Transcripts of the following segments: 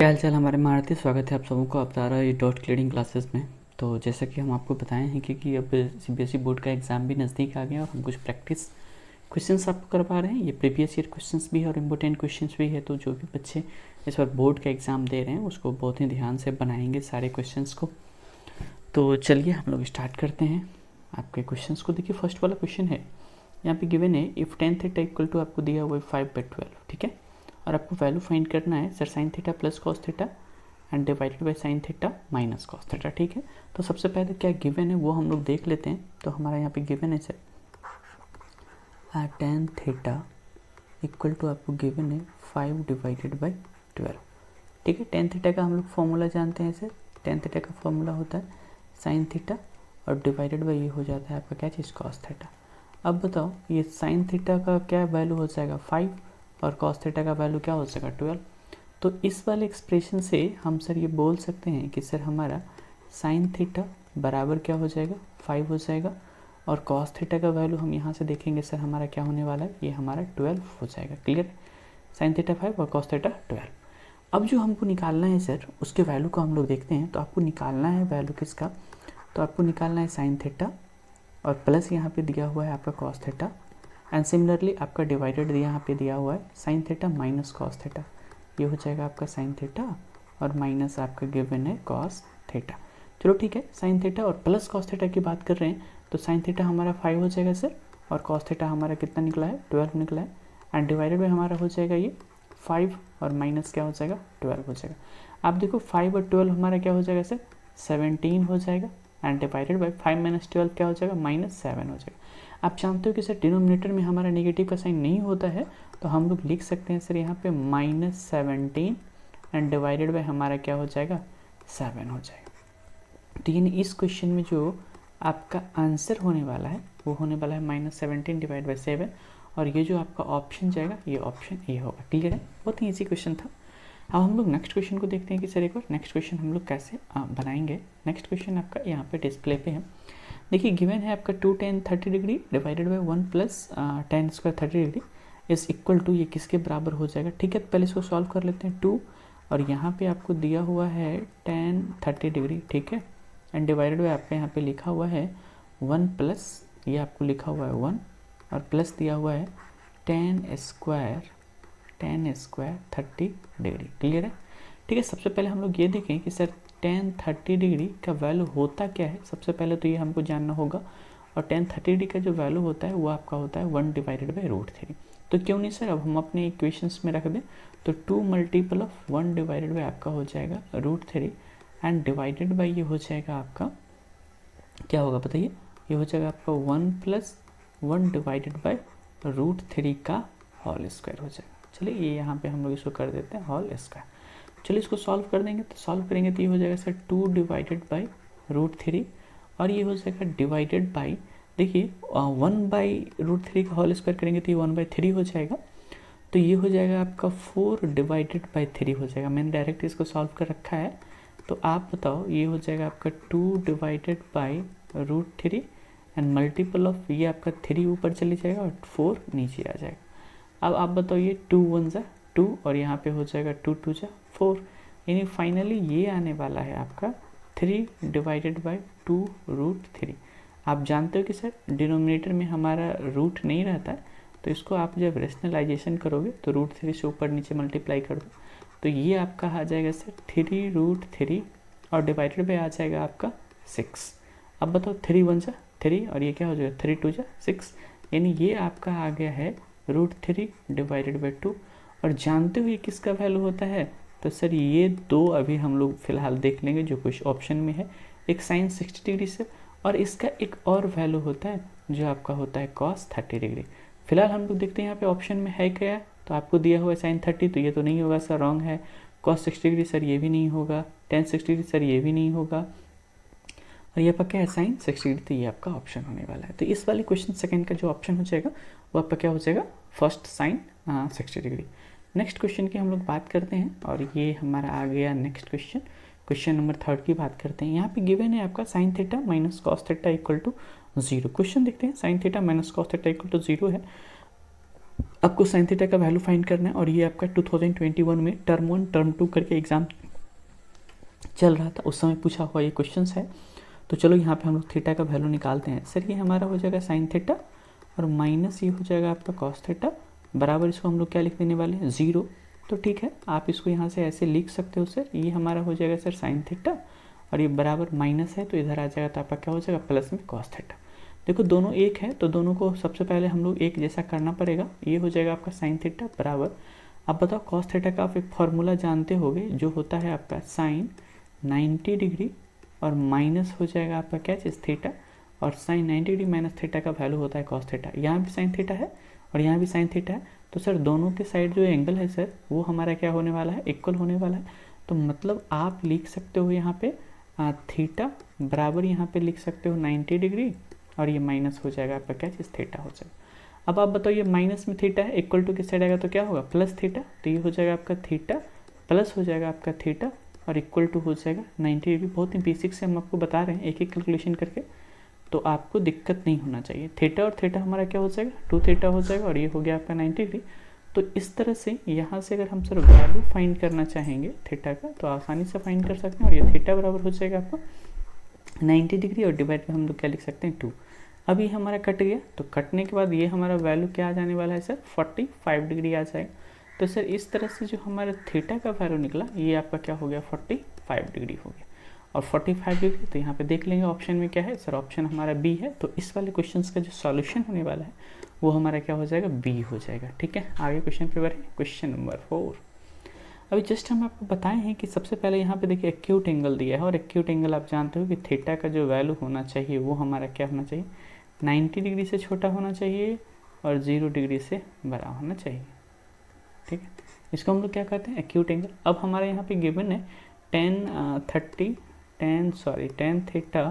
क्या हाल चाल हमारे मारुति, स्वागत है आप सबों को अवतारा ये डॉट क्लियरिंग क्लासेस में। तो जैसा कि हम आपको बताए हैं कि अब सीबीएसई बोर्ड का एग्ज़ाम भी नज़दीक आ गया और हम कुछ प्रैक्टिस क्वेश्चंस आपको करवा रहे हैं। ये प्रीवियस ईयर क्वेश्चंस भी है और इम्पोर्टेंट क्वेश्चंस भी है। तो जो भी बच्चे इस बार बोर्ड का एग्ज़ाम दे रहे हैं उसको बहुत ही ध्यान से बनाएंगे सारे क्वेश्चंस को। तो चलिए हम लोग स्टार्ट करते हैं आपके क्वेश्चंस को। देखिए फर्स्ट वाला क्वेश्चन है, यहाँ पे गिवन है if tan theta equal to आपको दिया हुआ है 5/12, ठीक है। और आपको वैल्यू फाइंड करना है sir sine theta plus cos theta and divided by sign theta minus cos theta, ठीक है। तो सबसे पहले क्या गिवन है वो हम लोग देख लेते हैं। तो हमारा यहाँ पे गिवन है sir tan theta equal to आपको गिवन है 5/12, ठीक है। टेन थीटा का हम लोग फॉर्मूला जानते हैं सर। टेन थीटा का फॉर्मूला होता है साइन थीटा और डिवाइडेड बाई ये हो जाता है आपका क्या चीज़ कॉस थीटा। अब बताओ ये साइन थीटा का क्या वैल्यू हो जाएगा 5 और कॉस थीटा का वैल्यू क्या हो जाएगा 12। तो इस वाले एक्सप्रेशन से हम सर ये बोल सकते हैं कि सर हमारा साइन थीटा बराबर क्या हो जाएगा 5 हो जाएगा और कॉस थीटा का वैल्यू हम यहाँ से देखेंगे सर हमारा क्या होने वाला है, ये हमारा 12 हो जाएगा। क्लियर, साइन थीटा 5 और कॉस थीटा 12। अब जो हमको निकालना है सर उसके वैल्यू को हम लोग देखते हैं। तो आपको निकालना है वैल्यू किसका, तो आपको निकालना है साइन थीटा और प्लस यहाँ पे दिया हुआ है आपका कॉस थीटा एंड सिमिलरली आपका डिवाइडेड यहाँ पे दिया हुआ है sign theta minus cos theta. ये हो जाएगा आपका साइन थीटा और माइनस आपका गिवन है कॉस थीटा। चलो ठीक है, साइन थीटा और प्लस कॉस थीटा की बात कर रहे हैं तो साइन थीटा हमारा 5 हो जाएगा सर और कॉस थीटा हमारा कितना निकला है 12 निकला है एंड डिवाइडेड बाई हमारा हो जाएगा ये 5 और माइनस क्या हो जाएगा 12 हो जाएगा। आप देखो 5 और 12 हमारा क्या हो जाएगा सर 17 हो जाएगा एंड डिवाइडेड बाई 5 माइनस 12 क्या हो जाएगा -7 हो जाएगा। आप जानते हो कि सर डिनोमिनेटर में हमारा नेगेटिव का साइन नहीं होता है तो हम लोग लिख सकते हैं सर यहाँ पे -17 एंड डिवाइडेड बाई हमारा क्या हो जाएगा 7 हो जाएगा। तो यानी इस क्वेश्चन में जो आपका आंसर होने वाला है वो होने वाला है -17 डिवाइड बाई 7 और ये जो आपका ऑप्शन जाएगा ये ऑप्शन ए होगा। क्लियर है, बहुत ही ईजी क्वेश्चन था। अब हम लोग नेक्स्ट क्वेश्चन को देखते हैं कि सर एक बार नेक्स्ट क्वेश्चन हम लोग कैसे बनाएंगे। नेक्स्ट क्वेश्चन आपका यहाँ पे डिस्प्ले पे है। देखिए गिवन है आपका 2 tan 30 degree divided by 1 plus tan square 30 degree is equal to, ये किसके बराबर हो जाएगा, ठीक है। तो पहले इसको सॉल्व कर लेते हैं 2 और यहाँ पे आपको दिया हुआ है tan 30 डिग्री, ठीक है, एंड डिवाइडेड बाई आपका यहाँ पे लिखा हुआ है 1 प्लस ये आपको लिखा हुआ है 1 और प्लस दिया हुआ है tan स्क्वायर 30 डिग्री। क्लियर है, ठीक है। सबसे पहले हम लोग ये देखें कि सर tan 30 डिग्री का वैल्यू होता क्या है। सबसे पहले तो ये हमको जानना होगा और tan 30 डिग्री का जो वैल्यू होता है वो आपका होता है 1 डिवाइडेड बाई √3। तो क्यों नहीं सर, अब हम अपने इक्वेशंस में रख दें तो 2 मल्टीपल ऑफ 1 डिवाइडेड बाई आपका हो जाएगा √3 एंड डिवाइडेड बाई ये हो जाएगा आपका क्या होगा बताइए, ये हो जाएगा आपका 1 प्लस 1 डिवाइडेड बाई √3 का होल स्क्वायर हो जाएगा। चलिए ये यहाँ पे हम लोग इसको कर देते हैं होल स्क्वायर। चलिए इसको सॉल्व कर देंगे तो सॉल्व करेंगे तो ये हो जाएगा सर 2 डिवाइडेड बाई √3 और ये हो जाएगा डिवाइडेड बाई, देखिए 1 बाई √3 का होल स्क्वायर करेंगे तो ये 1/3 हो जाएगा। तो ये हो जाएगा आपका 4 डिवाइडेड बाई 3 हो जाएगा। मैंने डायरेक्ट इसको सॉल्व कर रखा है तो आप बताओ ये हो जाएगा आपका 2 divided by √3 and multiple of ये आपका 3 ऊपर चले जाएगा और 4 नीचे आ जाएगा। अब आप बताओ ये 2 1 जा 2 और यहाँ पे हो जाएगा 2 2 जा 4, यानी फाइनली ये आने वाला है आपका 3 डिवाइडेड बाई 2√3। आप जानते हो कि सर डिनोमिनेटर में हमारा रूट नहीं रहता है तो इसको आप जब रेशनलाइजेशन करोगे तो √3 से ऊपर नीचे मल्टीप्लाई कर दो तो ये आपका आ जाएगा सर 3√3 और डिवाइडेड बाई आ जाएगा आपका 6। अब बताओ 3 1 जा 3 और ये क्या हो जाएगा 3 2 जा 6, यानी ये आपका आ गया है √3 डिवाइडेड बाई 2। और जानते हुए किसका वैल्यू होता है, तो सर ये दो अभी हम लोग फिलहाल देख लेंगे जो कुछ ऑप्शन में है, एक साइन 60 डिग्री से और इसका एक और वैल्यू होता है जो आपका होता है कॉस 30 डिग्री। फिलहाल हम लोग देखते हैं यहाँ पे ऑप्शन में है क्या, तो आपको दिया हुआ है साइन 30 तो ये तो नहीं होगा सर, रॉन्ग है। कॉस 60 डिग्री सर ये भी नहीं होगा, tan 60 डिग्री सर ये भी नहीं होगा और ये आपका क्या है साइन 60 डिग्री, तो ये आपका ऑप्शन होने वाला है। तो इस वाले क्वेश्चन सेकंड का जो ऑप्शन हो जाएगा वो आपका क्या हो जाएगा first sine 60 degree. Next question की हम लोग बात करते हैं और ये हमारा आ गया नेक्स्ट क्वेश्चन, क्वेश्चन नंबर 3 की बात करते हैं। यहाँ पे गिवन है आपका sine theta minus cos theta equal to 0। Question देखते हैं, sine theta minus cos theta equal to 0 है आपको साइन थीटा का वैल्यू फाइंड करना है और ये आपका 2021 में टर्म 1 टर्म 2 करके एग्जाम चल रहा था, उस समय पूछा हुआ ये क्वेश्चन है। तो चलो यहाँ पे हम लोग थीटा का वैल्यू निकालते हैं। सर ये हमारा हो जाएगा साइन थीटा और माइनस ये हो जाएगा आपका कॉस थीटा, बराबर इसको हम लोग क्या लिख देने वाले हैं, 0। तो ठीक है, आप इसको यहाँ से ऐसे लिख सकते हो सर, ये हमारा हो जाएगा सर साइन थीटा और ये बराबर माइनस है तो इधर आ जाएगा तो आपका क्या हो जाएगा प्लस में कॉस थीटा। देखो दोनों एक है तो दोनों को सबसे पहले हम लोग एक जैसा करना पड़ेगा। ये हो जाएगा आपका साइन थीटा बराबर, अब बताओ कॉस थीटा का आप एक फॉर्मूला जानते होगे जो होता है आपका साइन 90 डिग्री और माइनस हो जाएगा आपका क्या चीज़ थीटा, और साइन 90 डिग्री माइनस थीटा का वैल्यू होता है कॉस थीटा। यहाँ भी साइन थीटा है और यहाँ भी साइन थीटा है, तो सर दोनों के साइड जो एंगल है सर वो हमारा क्या होने वाला है, इक्वल होने वाला है। तो मतलब आप लिख सकते हो यहाँ पे थीटा बराबर यहाँ पे लिख सकते हो 90 डिग्री और ये माइनस हो जाएगा आपका क्या चीज़ थीटा हो जाएगा। अब आप बताओ ये माइनस में थीटा है, इक्वल टू किस साइड आएगा तो क्या होगा प्लस थीटा, तो ये हो जाएगा आपका थीटा प्लस हो जाएगा आपका थीटा और इक्वल टू हो जाएगा 90 डिग्री। बहुत ही बेसिक से हम आपको बता रहे हैं एक एक कैलकुलेशन करके, तो आपको दिक्कत नहीं होना चाहिए। थीटा और थीटा हमारा क्या हो जाएगा 2 थीटा हो जाएगा और ये हो गया आपका 90 डिग्री। तो इस तरह से यहाँ से अगर हम सर वैल्यू फाइंड करना चाहेंगे थीटा का तो आसानी से फाइंड कर सकते हैं, और ये थीटा बराबर हो जाएगा आपको 90 डिग्री और डिवाइड में हम लोग क्या लिख सकते हैं 2। अब ये हमारा कट गया, तो कटने के बाद ये हमारा वैल्यू क्या आ जाने वाला है सर 45 डिग्री आ जाएगा। तो सर इस तरह से जो हमारा थीटा का वैल्यू निकला ये आपका क्या हो गया 45 डिग्री हो गया। और 45 डिग्री तो यहाँ पे देख लेंगे ऑप्शन में क्या है सर, ऑप्शन हमारा बी है। तो इस वाले क्वेश्चन का जो सॉल्यूशन होने वाला है वो हमारा क्या हो जाएगा बी हो जाएगा। ठीक है, आगे क्वेश्चन पे बढ़े, क्वेश्चन नंबर 4। अभी जस्ट हम आपको बताए हैं कि सबसे पहले यहाँ पे देखिए एक्यूट एंगल दिया है और एक्यूट एंगल आप जानते हो कि थीटा का जो वैल्यू होना चाहिए वो हमारा क्या होना चाहिए 90 डिग्री से छोटा होना चाहिए और 0 डिग्री से बड़ा होना चाहिए। ठीक है, इसको हम लोग क्या कहते हैं एक्यूट एंगल। अब हमारे यहाँ पे गिवन है tan थीटा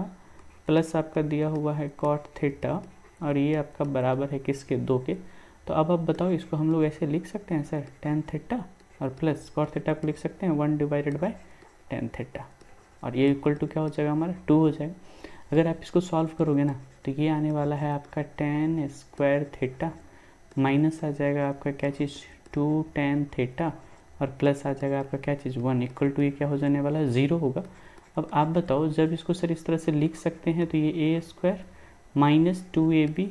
प्लस आपका दिया हुआ है कॉट थीटा और ये आपका बराबर है किसके 2 के। तो अब आप बताओ इसको हम लोग ऐसे लिख सकते हैं सर tan थीटा और प्लस कॉट थीटा को लिख सकते हैं 1 डिवाइडेड बाय tan थीटा और ये इक्वल टू क्या हो जाएगा हमारा 2 हो जाएगा। अगर आप इसको सॉल्व करोगे ना तो ये आने वाला है आपका tan स्क्वायर थीटा माइनस आ जाएगा आपका क्या चीज़ 2 tan थीटा और प्लस आ जाएगा आपका क्या चीज़ 1 इक्वल टू ये क्या हो जाने वाला है 0 होगा। अब आप बताओ जब इसको सर इस तरह से लिख सकते हैं तो ये a square minus 2ab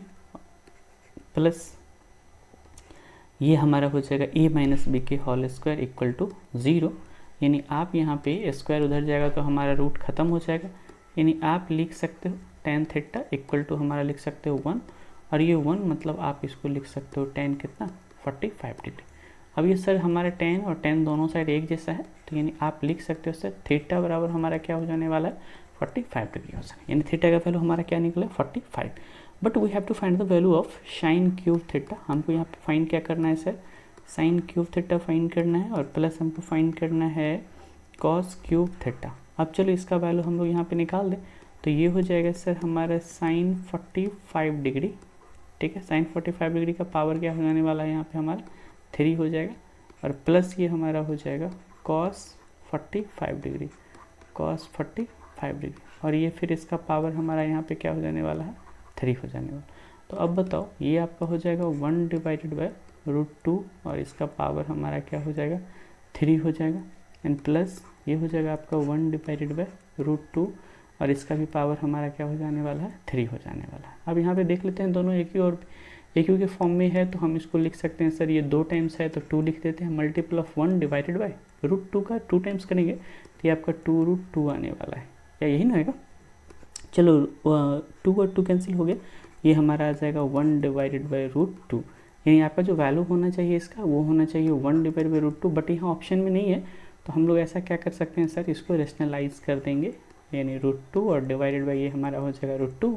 plus ये हमारा हो जाएगा a माइनस बी के होल स्क्वायर इक्वल टू 0। यानी आप यहाँ पे स्क्वायर उधर जाएगा तो हमारा रूट खत्म हो जाएगा, यानी आप लिख सकते हो tan थीटा इक्वल टू हमारा लिख सकते हो 1 और ये 1 मतलब आप इसको लिख सकते हो tan कितना 45 डिग्री। अब ये सर हमारा tan और tan दोनों साइड एक जैसा है तो यानी आप लिख सकते हो सर थीटा बराबर हमारा क्या हो जाने वाला है 45 डिग्री हो जाएगा, यानी थीटा का वैल्यू हमारा क्या निकला 45। But we have to find the value of sine cube theta. हमको यहाँ पे फाइंड क्या करना है sir sine cube theta find करना है और प्लस हमको फाइंड करना है कॉस क्यूब थीटा। अब चलो इसका वैल्यू हम लोग यहाँ पे निकाल दें तो ये हो जाएगा सर हमारा साइन 45 डिग्री। ठीक है, साइन 45 डिग्री का पावर क्या हो जाने वाला है यहाँ पे हमारा 3 हो जाएगा और प्लस ये हमारा हो जाएगा कॉस 45 डिग्री और ये फिर इसका पावर हमारा यहाँ पे क्या हो जाने वाला है 3 हो जाने वाला। तो अब बताओ ये आपका हो जाएगा 1 डिवाइडेड बाय √2 और इसका पावर हमारा क्या हो जाएगा 3 हो जाएगा एंड प्लस ये हो जाएगा आपका 1 डिवाइडेड बाय √2 और इसका भी पावर हमारा क्या हो जाने वाला है 3 हो जाने वाला है। अब यहाँ पे देख लेते हैं दोनों एक ही के फॉर्म में है तो हम इसको लिख सकते हैं सर ये 2 टाइम्स है तो 2 लिख देते हैं मल्टीपल ऑफ 1 डिवाइडेड बाय √2 का 2 टाइम्स करेंगे तो ये आपका 2√2 आने वाला है, क्या यही ना होगा। चलो 2 और 2 कैंसिल हो गया, ये हमारा आ जाएगा 1 डिवाइडेड बाय √2, यानी आपका जो वैल्यू होना चाहिए इसका वो होना चाहिए 1 डिवाइड बाय √2, बट यहाँ ऑप्शन में नहीं है तो हम लोग ऐसा क्या कर सकते हैं सर इसको रेशनलाइज कर देंगे, यानी √2 और डिवाइडेड बाय ये हमारा हो जाएगा √2।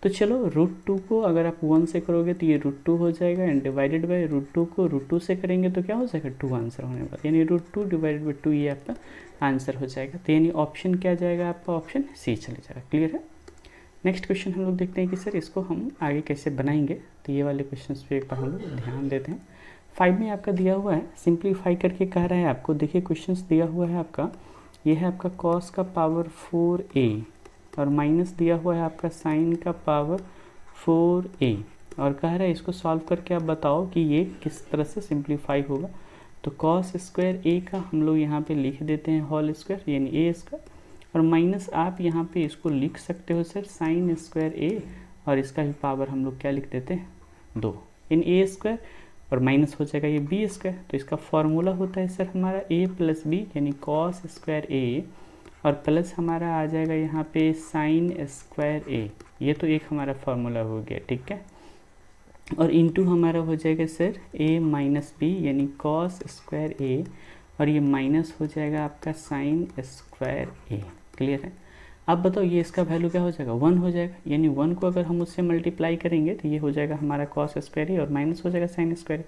तो चलो √2 को अगर आप 1 से करोगे तो ये √2 हो जाएगा एंड डिवाइडेड बाय √2 को √2 से करेंगे तो क्या हो जाएगा 2 आंसर होने वाला, यानी √2 डिवाइडेड बाय 2 ये आपका आंसर हो जाएगा। तो यानी ऑप्शन क्या जाएगा आपका ऑप्शन सी चले जाएगा। क्लियर है। नेक्स्ट क्वेश्चन हम लोग देखते हैं कि सर इसको हम आगे कैसे बनाएंगे, तो ये वाले क्वेश्चन पे एक बार हम लोग ध्यान देते हैं। 5 में आपका दिया हुआ है सिंप्लीफाई करके कह रहा है आपको, देखिए क्वेश्चन दिया हुआ है आपका, ये है आपका कॉस का पावर 4a और माइनस दिया हुआ है आपका साइन का पावर 4a और कह रहा है इसको सॉल्व करके आप बताओ कि ये किस तरह से सिंप्लीफाई होगा। तो कॉस स्क्वायर ए का हम लोग यहाँ पे लिख देते हैं होल स्क्वायर यानी ए स्क्वायर, और माइनस आप यहाँ पे इसको लिख सकते हो सर साइन स्क्वायर ए, और इसका भी पावर हम लोग क्या लिख देते हैं 2 इन ए स्क्वायर, और माइनस हो जाएगा ये बी स्क्वायर। तो इसका फॉर्मूला होता है सर हमारा ए प्लस बी यानी कॉस स्क्वायर ए, और प्लस हमारा आ जाएगा यहाँ पे साइन स्क्वायर ए, ये तो एक हमारा फॉर्मूला हो गया, ठीक है। और इनटू हमारा हो जाएगा सर a माइनस बी यानी कॉस स्क्वायर ए, और ये माइनस हो जाएगा आपका साइन स्क्वायर ए। क्लियर है। अब बताओ ये इसका वैल्यू क्या हो जाएगा 1 हो जाएगा, यानी 1 को अगर हम उससे मल्टीप्लाई करेंगे तो ये हो जाएगा हमारा कॉस स्क्वायर ए और माइनस हो जाएगा साइन स्क्वायर।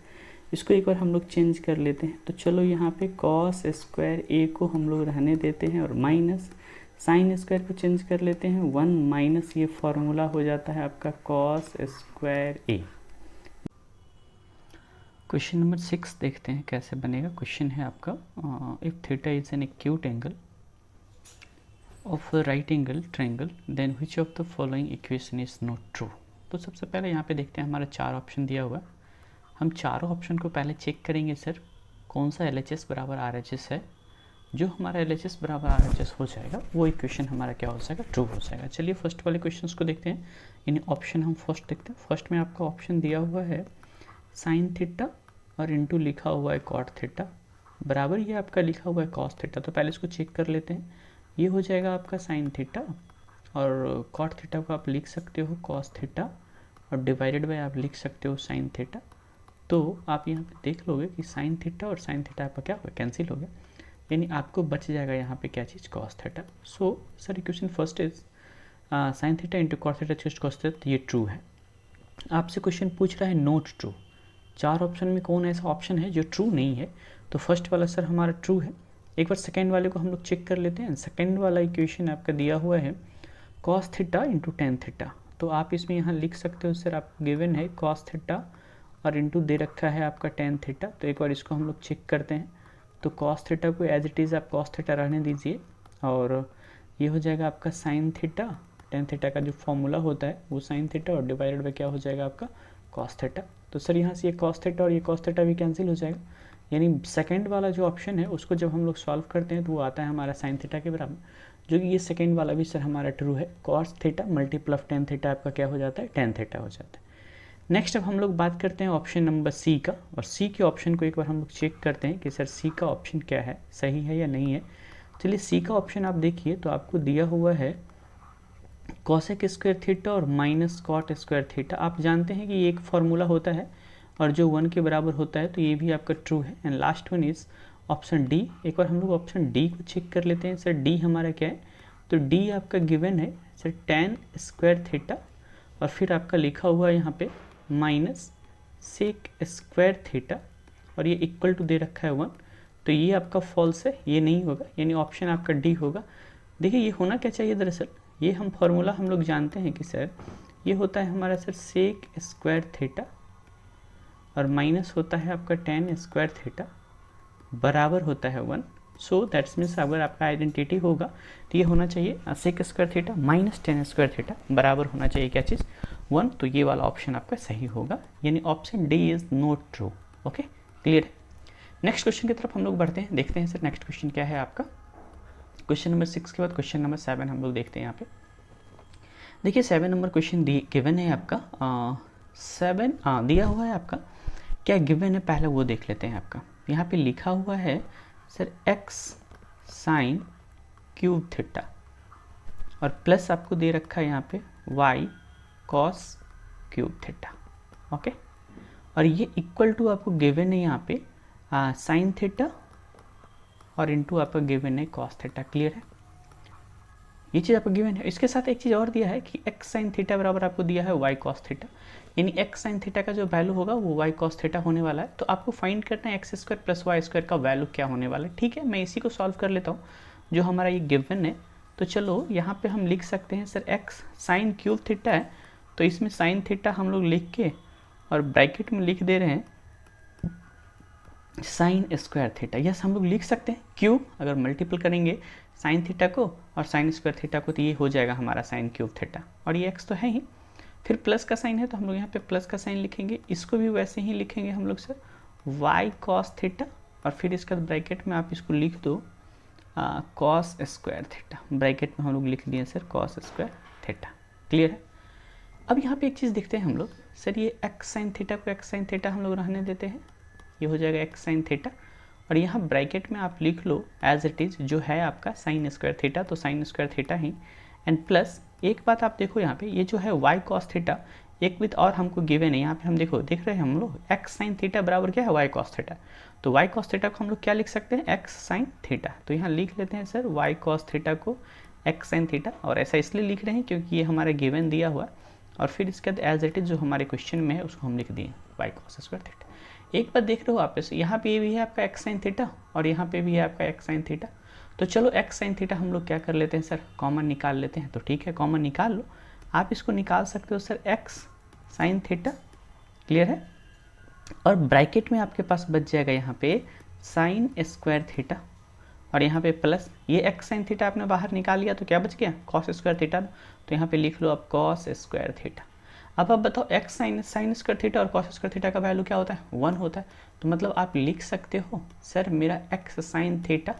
इसको एक बार हम लोग चेंज कर लेते हैं। तो चलो यहाँ पे कॉस स्क्वायर ए को हम लोग रहने देते हैं और माइनस साइन स्क्वायर को चेंज कर लेते हैं 1 माइनस ये फॉर्मूला हो जाता है आपका cos square A. Question number 6 देखते हैं कैसे बनेगा। क्वेश्चन है आपका if theta is an acute angle of right angle triangle then which of the following equation is not true. तो सबसे पहले यहाँ पे देखते हैं हमारा 4 ऑप्शन दिया हुआ है। हम चारों ऑप्शन को पहले चेक करेंगे सर कौन सा LHS बराबर RHS है। जो हमारा LHS बराबर RHS हो जाएगा वो इक्वेशन हमारा क्या हो जाएगा ट्रू हो जाएगा। चलिए फर्स्ट वाले क्वेश्चन को देखते हैं। इन ऑप्शन हम फर्स्ट देखते हैं। फर्स्ट में आपका ऑप्शन दिया हुआ है साइन थीटा और इनटू लिखा हुआ है कॉट थीटा बराबर ये आपका लिखा हुआ है कॉस थीटा। तो पहले इसको चेक कर लेते हैं। ये हो जाएगा आपका साइन थीटा और कॉट थीटा को आप लिख सकते हो कॉस थीटा और डिवाइडेड बाय आप लिख सकते हो साइन थीटा। तो आप यहाँ पे देख लोगे कि साइन थीटा और साइन थीटा आपका क्या होगा कैंसिल हो गया, यानी आपको बच जाएगा यहाँ पे क्या चीज़ cos theta. So sir equation first is sine theta into cos theta just cos theta, ये ट्रू है। आपसे क्वेश्चन पूछ रहा है नॉट ट्रू। 4 ऑप्शन में कौन ऐसा ऑप्शन है जो ट्रू नहीं है। तो फर्स्ट वाला सर हमारा ट्रू है। एक बार सेकेंड वाले को हम लोग चेक कर लेते हैं। सेकेंड वाला इक्वेशन आपका दिया हुआ है cos theta into tan theta. तो आप इसमें यहाँ लिख सकते हो सर आपको गिवन है कॉस थीटा और इंटू दे रखा है आपका टेन थीटा। तो एक बार इसको हम लोग चेक करते हैं। तो कॉस थीटा को एज इट इज़ आप कॉस थीटा रहने दीजिए और ये हो जाएगा आपका साइन थीटा। टेन थीटा का जो फॉर्मूला होता है वो साइन थीटा और डिवाइडेड बाय क्या हो जाएगा आपका कॉस थीटा। तो सर यहाँ से ये कॉस थीटा और ये कॉस थीटा भी कैंसिल हो जाएगा, यानी सेकंड वाला जो ऑप्शन है उसको जब हम लोग सॉल्व करते हैं तो वो आता है हमारा साइन थीटा के बराबर, जो कि ये सेकंड वाला भी सर हमारा ट्रू है। Cos theta multiple of tan theta आपका क्या हो जाता है टेन थीटा हो जाता है। नेक्स्ट अब हम लोग बात करते हैं ऑप्शन नंबर सी का, और सी के ऑप्शन को एक बार हम लोग चेक करते हैं कि सर सी का ऑप्शन क्या है, सही है या नहीं है। चलिए सी का ऑप्शन आप देखिए तो आपको दिया हुआ है कॉसेक स्क्वायर थीटा और माइनस कॉट स्क्वायर थीटा। आप जानते हैं कि ये एक फार्मूला होता है और जो 1 के बराबर होता है, तो ये भी आपका ट्रू है। And last one is option D. एक बार हम लोग ऑप्शन डी को चेक कर लेते हैं। सर डी हमारा क्या है, तो डी आपका गिवन है सर टेन स्क्वायर थीटा और फिर आपका लिखा हुआ है यहाँ पे माइनस सेक स्क्वायर थीटा और ये इक्वल टू दे रखा है 1। तो ये आपका फॉल्स है, ये नहीं होगा, यानी ऑप्शन आपका डी होगा। देखिए ये होना क्या चाहिए, दरअसल ये हम फॉर्मूला हम लोग जानते हैं कि सर ये होता है हमारा सर सेक स्क्वायर थीटा और माइनस होता है आपका टेन स्क्वायर थीटा बराबर होता है 1। सो दैट्स मीन्स अगर आपका आइडेंटिटी होगा तो ये होना चाहिए sec square theta minus tan square theta बराबर होना चाहिए क्या चीज़ 1। तो ये वाला ऑप्शन आपका सही होगा, यानी option D is not true. Okay clear है। नेक्स्ट क्वेश्चन की तरफ हम लोग बढ़ते हैं, देखते हैं सर नेक्स्ट क्वेश्चन क्या है आपका। क्वेश्चन नंबर 6 के बाद क्वेश्चन नंबर 7 हम लोग देखते हैं यहाँ पे। देखिए 7 नंबर क्वेश्चन गिवन है आपका 7 दिया हुआ है आपका क्या गिवन है, पहले वो देख लेते हैं। आपका यहाँ पे लिखा हुआ है sir x sign cube theta और प्लस आपको दे रखा है यहाँ पे y cos cube theta. Okay, और ये इक्वल टू आपको गिवन है यहाँ पे साइन थीटा और इनटू आपका गिवन है कॉस थीटा। क्लियर है, ये चीज़ आपको गिवन है। इसके साथ एक चीज़ और दिया है कि x साइन थीटा बराबर आपको दिया है y कॉस थीटा, यानी x साइन थीटा का जो वैल्यू होगा वो y कॉस थीटा होने वाला है। तो आपको फाइंड करना है x square plus y square का वैल्यू क्या होने वाला है। ठीक है, मैं इसी को सॉल्व कर लेता हूँ जो हमारा ये गिवन है। तो चलो यहाँ पे हम लिख सकते हैं sir x sign cube theta है, तो इसमें साइन थीटा हम लोग लिख के और ब्रैकेट में लिख दे रहे हैं साइन स्क्वायर थीटा। यस हम लोग लिख सकते हैं, क्यूब अगर मल्टीपल करेंगे साइन थीटा को और साइन स्क्वायर थीटा को तो ये हो जाएगा हमारा साइन क्यूब थीटा और ये x तो है ही। फिर प्लस का साइन है तो हम लोग यहाँ पे प्लस का साइन लिखेंगे, इसको भी वैसे ही लिखेंगे हम लोग सर y cos थीटा, और फिर इसका ब्रैकेट में आप इसको लिख दो cos स्क्वायर थीटा, ब्रैकेट में हम लोग लिख दिए sir cos square theta. Clear है। अब यहाँ पे एक चीज़ देखते हैं हम लोग सर, ये x साइन थीटा को x साइन थीटा हम लोग रहने देते हैं, ये हो जाएगा x साइन थीटा, और यहाँ ब्रैकेट में आप लिख लो एज इट इज़ जो है आपका साइन स्क्वायर थीटा, तो sign square theta he, and plus एक बात आप देखो यहाँ पे ये जो है y cos थीटा एक विथ और हमको गिवन है, यहाँ पे हम देखो देख रहे हैं हम लोग x साइन थीटा बराबर क्या है y cos थीटा, तो y cos थीटा को हम लोग क्या लिख सकते हैं x साइन थीटा, तो यहाँ लिख लेते हैं सर y cos थीटा को x साइन थीटा, और ऐसा इसलिए लिख रहे हैं क्योंकि ये हमारा गिवन दिया हुआ, और फिर इसके बाद एज इट इज जो हमारे क्वेश्चन में है उसको हम लिख दिए y cos स्क्वायर थीटा। एक बात देख रहे हो आप, यहाँ पे भी है आपका x साइन थीटा और यहाँ पे भी है आपका x साइन थीटा, तो चलो x साइन थीटा हम लोग क्या कर लेते हैं सर, कॉमन निकाल लेते हैं, तो ठीक है कॉमन निकाल लो, आप इसको निकाल सकते हो sir x sine theta. Clear है। और ब्रैकेट में आपके पास बच जाएगा यहाँ पे साइन स्क्वायर थीटा, और यहाँ पे प्लस ये x साइन थीटा आपने बाहर निकाल लिया तो क्या बच गया cos स्क्वायर थीटा, तो यहाँ पे लिख लो आप cos स्क्वायर थीटा। अब आप बताओ x साइन स्क्वायर थीटा और cos स्क्वायर थीटा का वैल्यू क्या होता है 1 होता है, तो मतलब आप लिख सकते हो सर मेरा x साइन थीटा,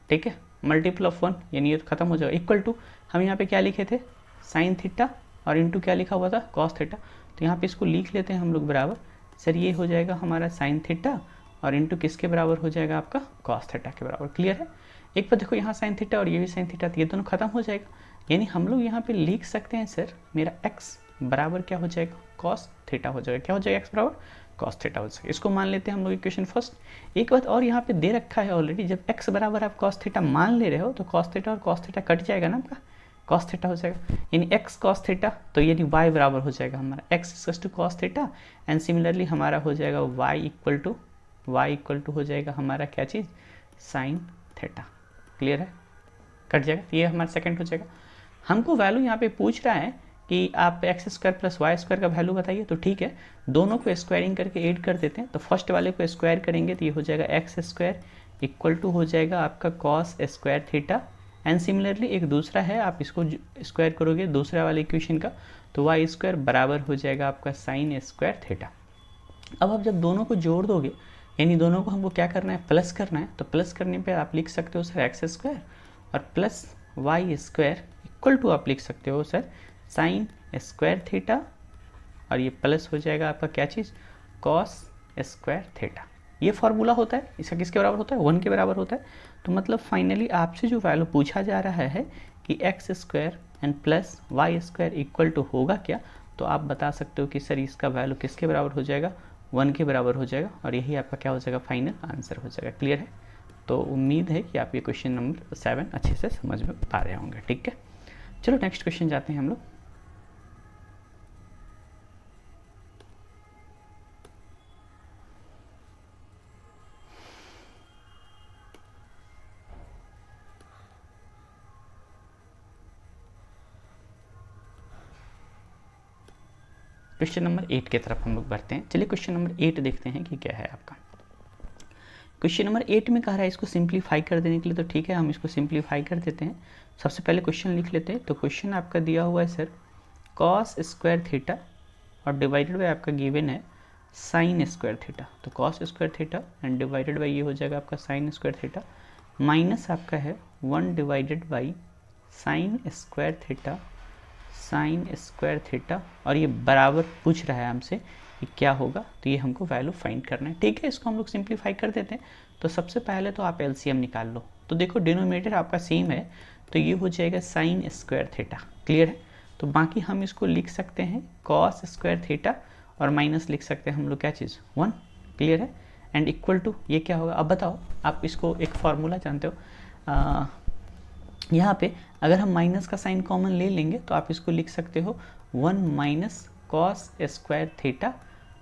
ठीक है, मल्टीपल ऑफ 1, यानी ये तो खत्म हो जाएगा, इक्वल टू हम यहाँ पे क्या लिखे थे साइन थीटा और इंटू क्या लिखा हुआ था cos थीटा, तो यहाँ पे इसको लिख लेते हैं हम लोग बराबर, सर ये हो जाएगा हमारा साइन थीटा और इंटू किसके बराबर हो जाएगा आपका cos थीटा के बराबर। क्लियर है। एक बार देखो यहाँ साइन थीटा और ये भी साइन थीटा, तो ये दोनों खत्म हो जाएगा, यानी हम लोग यहाँ पे लिख सकते हैं सर मेरा x बराबर क्या हो जाएगा cos थीटा हो जाएगा, क्या हो जाएगा x बराबर cos थीटा हो जाएगा। इसको मान लेते हैं हम लोग इक्वेशन फर्स्ट। एक बात और यहाँ पे दे रखा है ऑलरेडी, जब x बराबर आप cos थीटा मान ले रहे हो तो cos थीटा और cos थीटा कट जाएगा ना आपका, cos थीटा हो जाएगा, यानी x cos थीटा, तो यानी y बराबर हो जाएगा हमारा x equal to cos theta, and similarly हमारा हो जाएगा y इक्वल टू हो जाएगा हमारा क्या चीज़ साइन थीटा। क्लियर है, कट जाएगा, ये हमारा सेकंड हो जाएगा। हमको वैल्यू यहाँ पे पूछ रहा है कि आप x square plus y square का वैल्यू बताइए, तो ठीक है दोनों को स्क्वायरिंग करके ऐड कर देते हैं, तो फर्स्ट वाले को स्क्वायर करेंगे तो ये हो जाएगा एक्स स्क्वायर इक्वल टू हो जाएगा आपका cos square theta, and similarly एक दूसरा है आप इसको स्क्वायर करोगे दूसरा वाले इक्वेशन का, तो वाई स्क्वायर बराबर हो जाएगा आपका साइन स्क्वायर थीटा। अब आप जब दोनों को जोड़ दोगे, यानी दोनों को हमको क्या करना है प्लस करना है, तो प्लस करने पे आप लिख सकते हो सर एक्स स्क्वायर और plus y square equal to आप लिख सकते हो सर साइन स्क्वायर थीटा, और ये प्लस हो जाएगा आपका क्या चीज़ कॉस स्क्वायर थीटा। ये फार्मूला होता है, इसका किसके बराबर होता है 1 के बराबर होता है। तो मतलब फाइनली आपसे जो वैल्यू पूछा जा रहा है कि x square and plus y square equal to होगा क्या, तो आप बता सकते हो कि सर इसका वैल्यू किसके बराबर हो जाएगा 1 के बराबर हो जाएगा, और यही आपका क्या हो जाएगा फाइनल आंसर हो जाएगा। क्लियर है। तो उम्मीद है कि आप ये क्वेश्चन नंबर 7 अच्छे से समझ में पा रहे होंगे। ठीक है, चलो नेक्स्ट क्वेश्चन जाते हैं हम लोग। क्वेश्चन नंबर 8 की तरफ हम लोग बढ़ते हैं। चलिए क्वेश्चन नंबर 8 देखते हैं कि क्या है आपका। क्वेश्चन नंबर 8 में कह रहा है इसको सिंप्लीफाई कर देने के लिए, तो ठीक है हम इसको सिंप्लीफाई कर देते हैं। सबसे पहले क्वेश्चन लिख लेते हैं। तो क्वेश्चन आपका दिया हुआ है सर कॉस स्क्वायर थीटा और डिवाइडेड बाय आपका गिवन है साइन स्क्वायर थीटा, तो cos square theta and divided bye ये हो जाएगा आपका साइन स्क्वायर थीटा, माइनस आपका है 1 divided by sine square theta, और ये बराबर पूछ रहा है हमसे कि क्या होगा, तो ये हमको वैल्यू फाइंड करना है। ठीक है, इसको हम लोग सिंप्लीफाई कर देते हैं। तो सबसे पहले तो आप एलसीएम निकाल लो। तो देखो डिनोमिनेटर आपका सेम है, तो ये हो जाएगा साइन स्क्वायर थीटा। क्लियर है। तो बाकी हम इसको लिख सकते हैं कॉस स्क्वायर थीटा और माइनस लिख सकते हैं हम लोग क्या चीज़ 1। क्लियर है। एंड इक्वल टू ये क्या होगा, अब बताओ आप इसको एक फार्मूला जानते हो, यहाँ पे अगर हम माइनस का साइन कॉमन ले लेंगे तो आप इसको लिख सकते हो 1 माइनस कॉस स्क्वायर थीटा,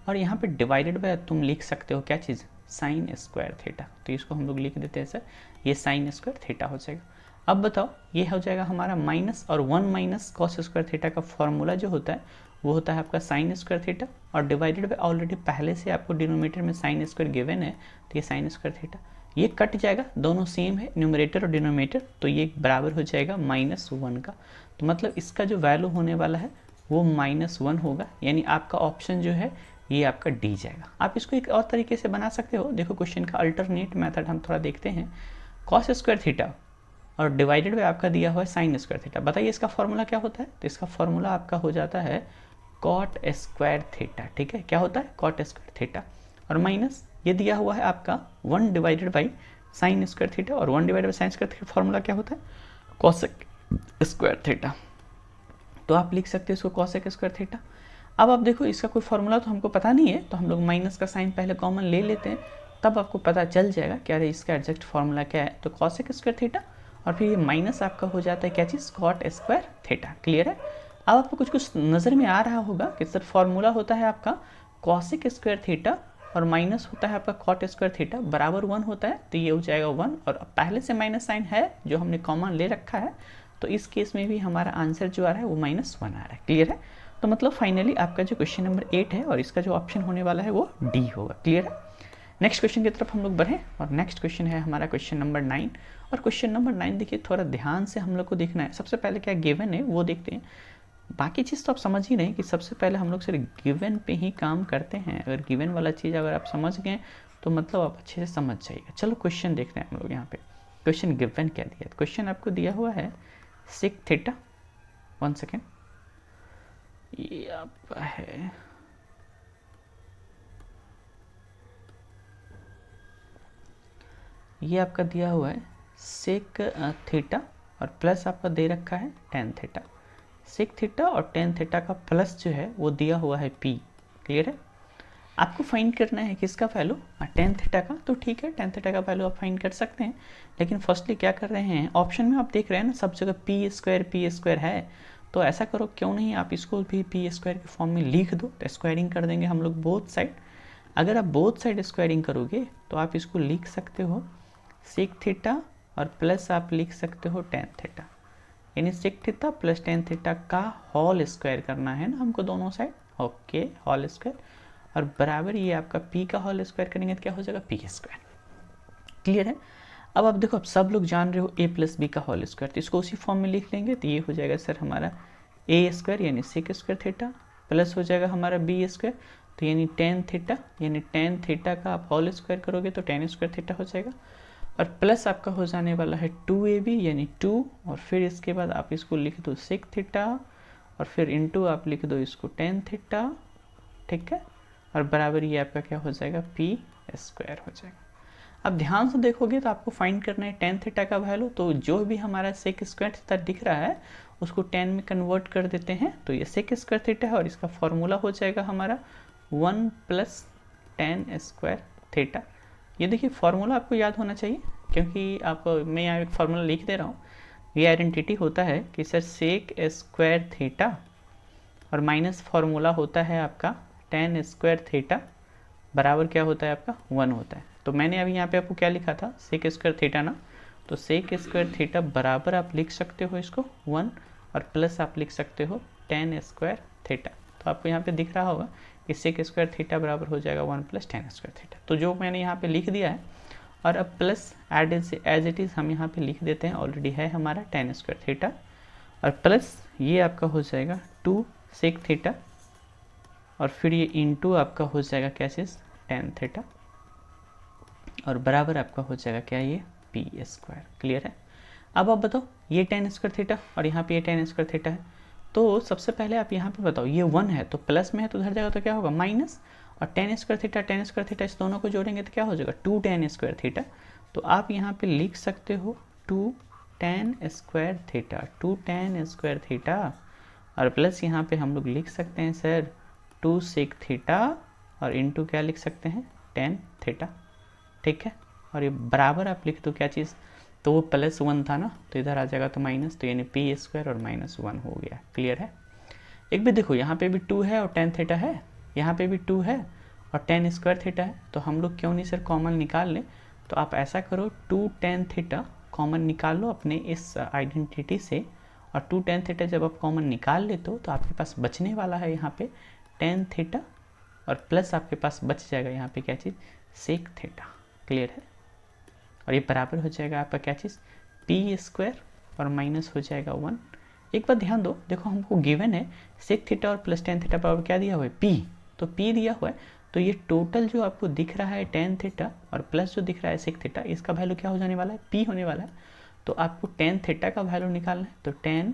और यहाँ पे डिवाइडेड बाय तुम लिख सकते हो क्या चीज़ साइन स्क्वायर थीटा। तो इसको हम लोग लिख देते हैं सर ये साइन स्क्वायर थीटा हो जाएगा। अब बताओ ये हो जाएगा हमारा माइनस, और 1 माइनस कॉस स्क्वायर थीटा का फॉर्मूला जो होता है वो होता है आपका साइन स्क्वायर थीटा, और डिवाइडेड बाय ऑलरेडी पहले से आपको डिनोमिनेटर में साइन स्क्वायर गिवन है, तो ये साइन स्क्वायर थीटा, ये कट जाएगा, दोनों सेम है न्यूमरेटर और डिनोमिनेटर, तो ये बराबर हो जाएगा -1 का। तो मतलब इसका जो वैल्यू होने वाला है वो -1 होगा, यानी आपका ऑप्शन जो है ये आपका डी जाएगा। आप इसको एक और तरीके से बना सकते हो। देखो क्वेश्चन का अल्टरनेट मेथड हम थोड़ा देखते हैं। कॉस स्क्वायर थीटा और डिवाइडेड बाय आपका दिया हुआ है साइन स्क्वायर थीटा। बताइए इसका फॉर्मूला क्या होता है? तो इसका फॉर्मूला आपका हो जाता है कॉट स्क्वायर थीटा। ठीक है, क्या होता है? Cot square theta. और माइनस ये दिया हुआ है आपका 1 divided by sine square theta, और 1 divided by sine square theta formula क्या होता है? Cosec square theta. तो आप लिख सकते हैं इसको कॉसेक स्क्वायर थीटा। अब आप देखो इसका कोई फॉर्मूला तो हमको पता नहीं है, तो हम लोग माइनस का साइन पहले कॉमन ले लेते हैं, तब आपको पता चल जाएगा कि अरे इसका एग्जैक्ट फॉर्मूला क्या है। तो कॉसेक स्क्वायर थीटा और फिर ये माइनस आपका हो जाता है क्या चीज़? Cot square theta. क्लियर है? अब आपको कुछ कुछ नज़र में आ रहा होगा कि सर फॉर्मूला होता है आपका कॉसेक स्क्वायर थीटा और माइनस होता है आपका कॉट स्क्वायर थीटा बराबर 1 होता है, तो ये हो जाएगा 1, और पहले से माइनस साइन है जो हमने कॉमन ले रखा है, तो इस केस में भी हमारा आंसर जो आ रहा है वो -1 आ रहा है। क्लियर है? तो मतलब फाइनली आपका जो क्वेश्चन नंबर 8 है और इसका जो ऑप्शन होने वाला है वो डी होगा। क्लियर है? नेक्स्ट क्वेश्चन की तरफ हम लोग बढ़ें, और नेक्स्ट क्वेश्चन है हमारा क्वेश्चन नंबर 9। और क्वेश्चन नंबर 9 देखिए थोड़ा ध्यान से हम लोग को देखना है। सबसे पहले क्या गिवन है वो देखते हैं, बाकी चीज़ तो आप समझ ही रहे हैं कि सबसे पहले हम लोग सिर्फ गिवन पे ही काम करते हैं। अगर गिवन वाला चीज़ अगर आप समझ गए तो मतलब आप अच्छे से समझ जाइएगा। चलो क्वेश्चन देख रहे हैं हम लोग यहाँ पे। क्वेश्चन गिवन क्या दिया? क्वेश्चन आपको दिया हुआ है सेक थीटा, 1 सेकेंड, ये आपका है ये आपका दिया हुआ है सेक थीटा और प्लस आपका दे रखा है टेन थीटा। सेक थीटा और टेन थीटा का प्लस जो है वो दिया हुआ है पी। क्लियर है? आपको फाइंड करना है किसका वैल्यू? टेन थीटा का। तो ठीक है, टेन थीटा का वैल्यू आप फाइंड कर सकते हैं, लेकिन फर्स्टली क्या कर रहे हैं, ऑप्शन में आप देख रहे हैं ना सब जगह पी स्क्वायर है, तो ऐसा करो क्यों नहीं आप इसको भी पी स्क्वायर के फॉर्म में लिख दो, तो स्क्वायरिंग कर देंगे हम लोग बोथ साइड। अगर आप बोथ साइड स्क्वायरिंग करोगे तो आप इसको लिख सकते हो सेक थीटा और प्लस आप लिख सकते हो टेन थीटा, यानी sec theta plus tan theta का होल स्क्वायर करना है ना हमको दोनों साइड। ओके, होल स्क्वायर और बराबर ये आपका p का होल स्क्वायर करेंगे तो क्या हो जाएगा? P square. क्लियर है? अब आप देखो, अब सब लोग जान रहे हो a प्लस बी का होल स्क्वायर, तो इसको उसी फॉर्म में लिख लेंगे, तो ये हो जाएगा सर हमारा a स्क्वायर यानी सेक स्क्वायर थीटा प्लस हो जाएगा हमारा b स्क्वायर, तो यानी टेन थीटा, यानी टेन थीटा का आप होल स्क्वायर करोगे तो टेन स्क्वायर थीटा हो जाएगा, और प्लस आपका हो जाने वाला है 2ab यानी 2, और फिर इसके बाद आप इसको लिख दो सेक थीटा और फिर इनटू आप लिख दो इसको टेन थीटा। ठीक है? और बराबर ये आपका क्या हो जाएगा? पी स्क्वायर हो जाएगा। अब ध्यान से देखोगे तो आपको फाइंड करना है टेन थीटा का वैल्यू, तो जो भी हमारा सेक स्क्वायर थीटा दिख रहा है उसको 10 में कन्वर्ट कर देते हैं, तो ये सेक स्क्वायर थीटा है और इसका फॉर्मूला हो जाएगा हमारा 1 प्लस टेन स्क्वायर थीटा। ये देखिए फॉर्मूला आपको याद होना चाहिए, क्योंकि आप मैं यहाँ एक फार्मूला लिख दे रहा हूँ। ये आइडेंटिटी होता है कि सर सेक स्क्वायर थीटा और माइनस फार्मूला होता है आपका टेन स्क्वायर थीटा बराबर क्या होता है आपका? 1 होता है। तो मैंने अभी यहाँ पे आपको क्या लिखा था? सेक स्क्वायर थीटा ना, तो सेक स्क्वायर थीटा बराबर आप लिख सकते हो इसको 1 और प्लस आप लिख सकते हो टेन स्क्वायर थीटा। तो आपको यहाँ पे दिख रहा होगा कि सेक स्क्वायर थीटा बराबर हो जाएगा 1 प्लस टेन स्क्वायर थीटा। तो जो मैंने यहाँ पे लिख दिया है, और अब प्लस एज इट इज़ हम यहाँ पे लिख देते हैं, ऑलरेडी है हमारा टेन स्क्वायर थीटा, और प्लस ये आपका हो जाएगा 2 सेक थीटा, और फिर ये इनटू आपका हो जाएगा क्या चीज़? टेन थीटा, और बराबर आपका हो जाएगा क्या? ये पी स्क्वायर। क्लियर है? अब आप बताओ, ये टेन स्क्वायर थीटा और यहाँ पे ये टेन स्क्वायर थीटा है, तो सबसे पहले आप यहाँ पे बताओ, ये 1 है तो प्लस में है तो उधर जाएगा तो क्या होगा? माइनस, और टेन स्क्वायर थीटा इस दोनों को जोड़ेंगे तो क्या हो जाएगा? 2 टेन स्क्वायर थीटा। तो आप यहाँ पे लिख सकते हो 2 ten square theta, 2 ten square theta, और प्लस यहाँ पे हम लोग लिख सकते हैं सर 2 सेक थीटा, और इनटू क्या लिख सकते हैं? Tan theta. ठीक है? और ये बराबर आप लिख दो क्या चीज़? तो वो प्लस 1 था ना, तो इधर आ जाएगा तो माइनस, तो यानी पी स्क्वायर और -1 हो गया। क्लियर है? एक भी देखो, यहाँ पे भी 2 है और टेन थीटा है, यहाँ पे भी 2 है और टेन स्क्वायर थीटा है, तो हम लोग क्यों नहीं सर कॉमन निकाल लें? तो आप ऐसा करो 2 टेन थीटा कॉमन निकाल लो अपने इस आइडेंटिटी से, और 2 टेन थीटा जब आप कॉमन निकाल लेते हो तो आपके पास बचने वाला है यहाँ पे टेन थीटा, और प्लस आपके पास बच जाएगा यहाँ पे क्या चीज़? Sec theta. क्लियर है? और ये बराबर हो जाएगा आपका क्या चीज़? पी स्क्वायर और माइनस हो जाएगा 1 एक बात ध्यान दो, देखो हमको गिवन है सेक थीटा और प्लस टेन थीटा पावर क्या दिया हुआ है, पी, तो पी दिया हुआ है, तो ये टोटल जो आपको दिख रहा है टेन थीटा और प्लस जो दिख रहा है सेक थीटा, इसका वैल्यू क्या हो जाने वाला है, पी होने वाला है। तो आपको टेन थीटा का वैल्यू निकालना है, तो टेन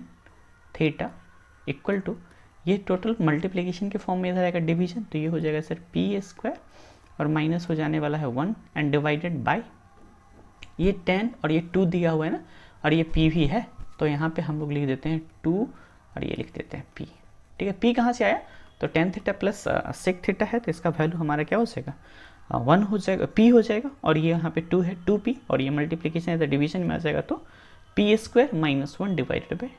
थीटा इक्वल टू, ये टोटल मल्टीप्लिकेशन के फॉर्म में इधर आएगा डिवीजन, तो ये हो जाएगा सर पी स्क्वायर और माइनस हो जाने वाला है 1 एंड डिवाइडेड बाय ये 10 और ये 2 दिया हुआ है ना, और ये p भी है, तो यहाँ पे हम लोग लिख देते हैं 2 और ये लिख देते हैं p। ठीक है, p कहाँ से आया, तो tan theta plus sec theta है, तो इसका वैल्यू हमारा क्या हो जाएगा 1 हो जाएगा, p हो जाएगा, और ये यहाँ पे 2 है 2p, और ये मल्टीप्लिकेशन है तो डिवीजन में आ जाएगा, तो p square minus 1 divided by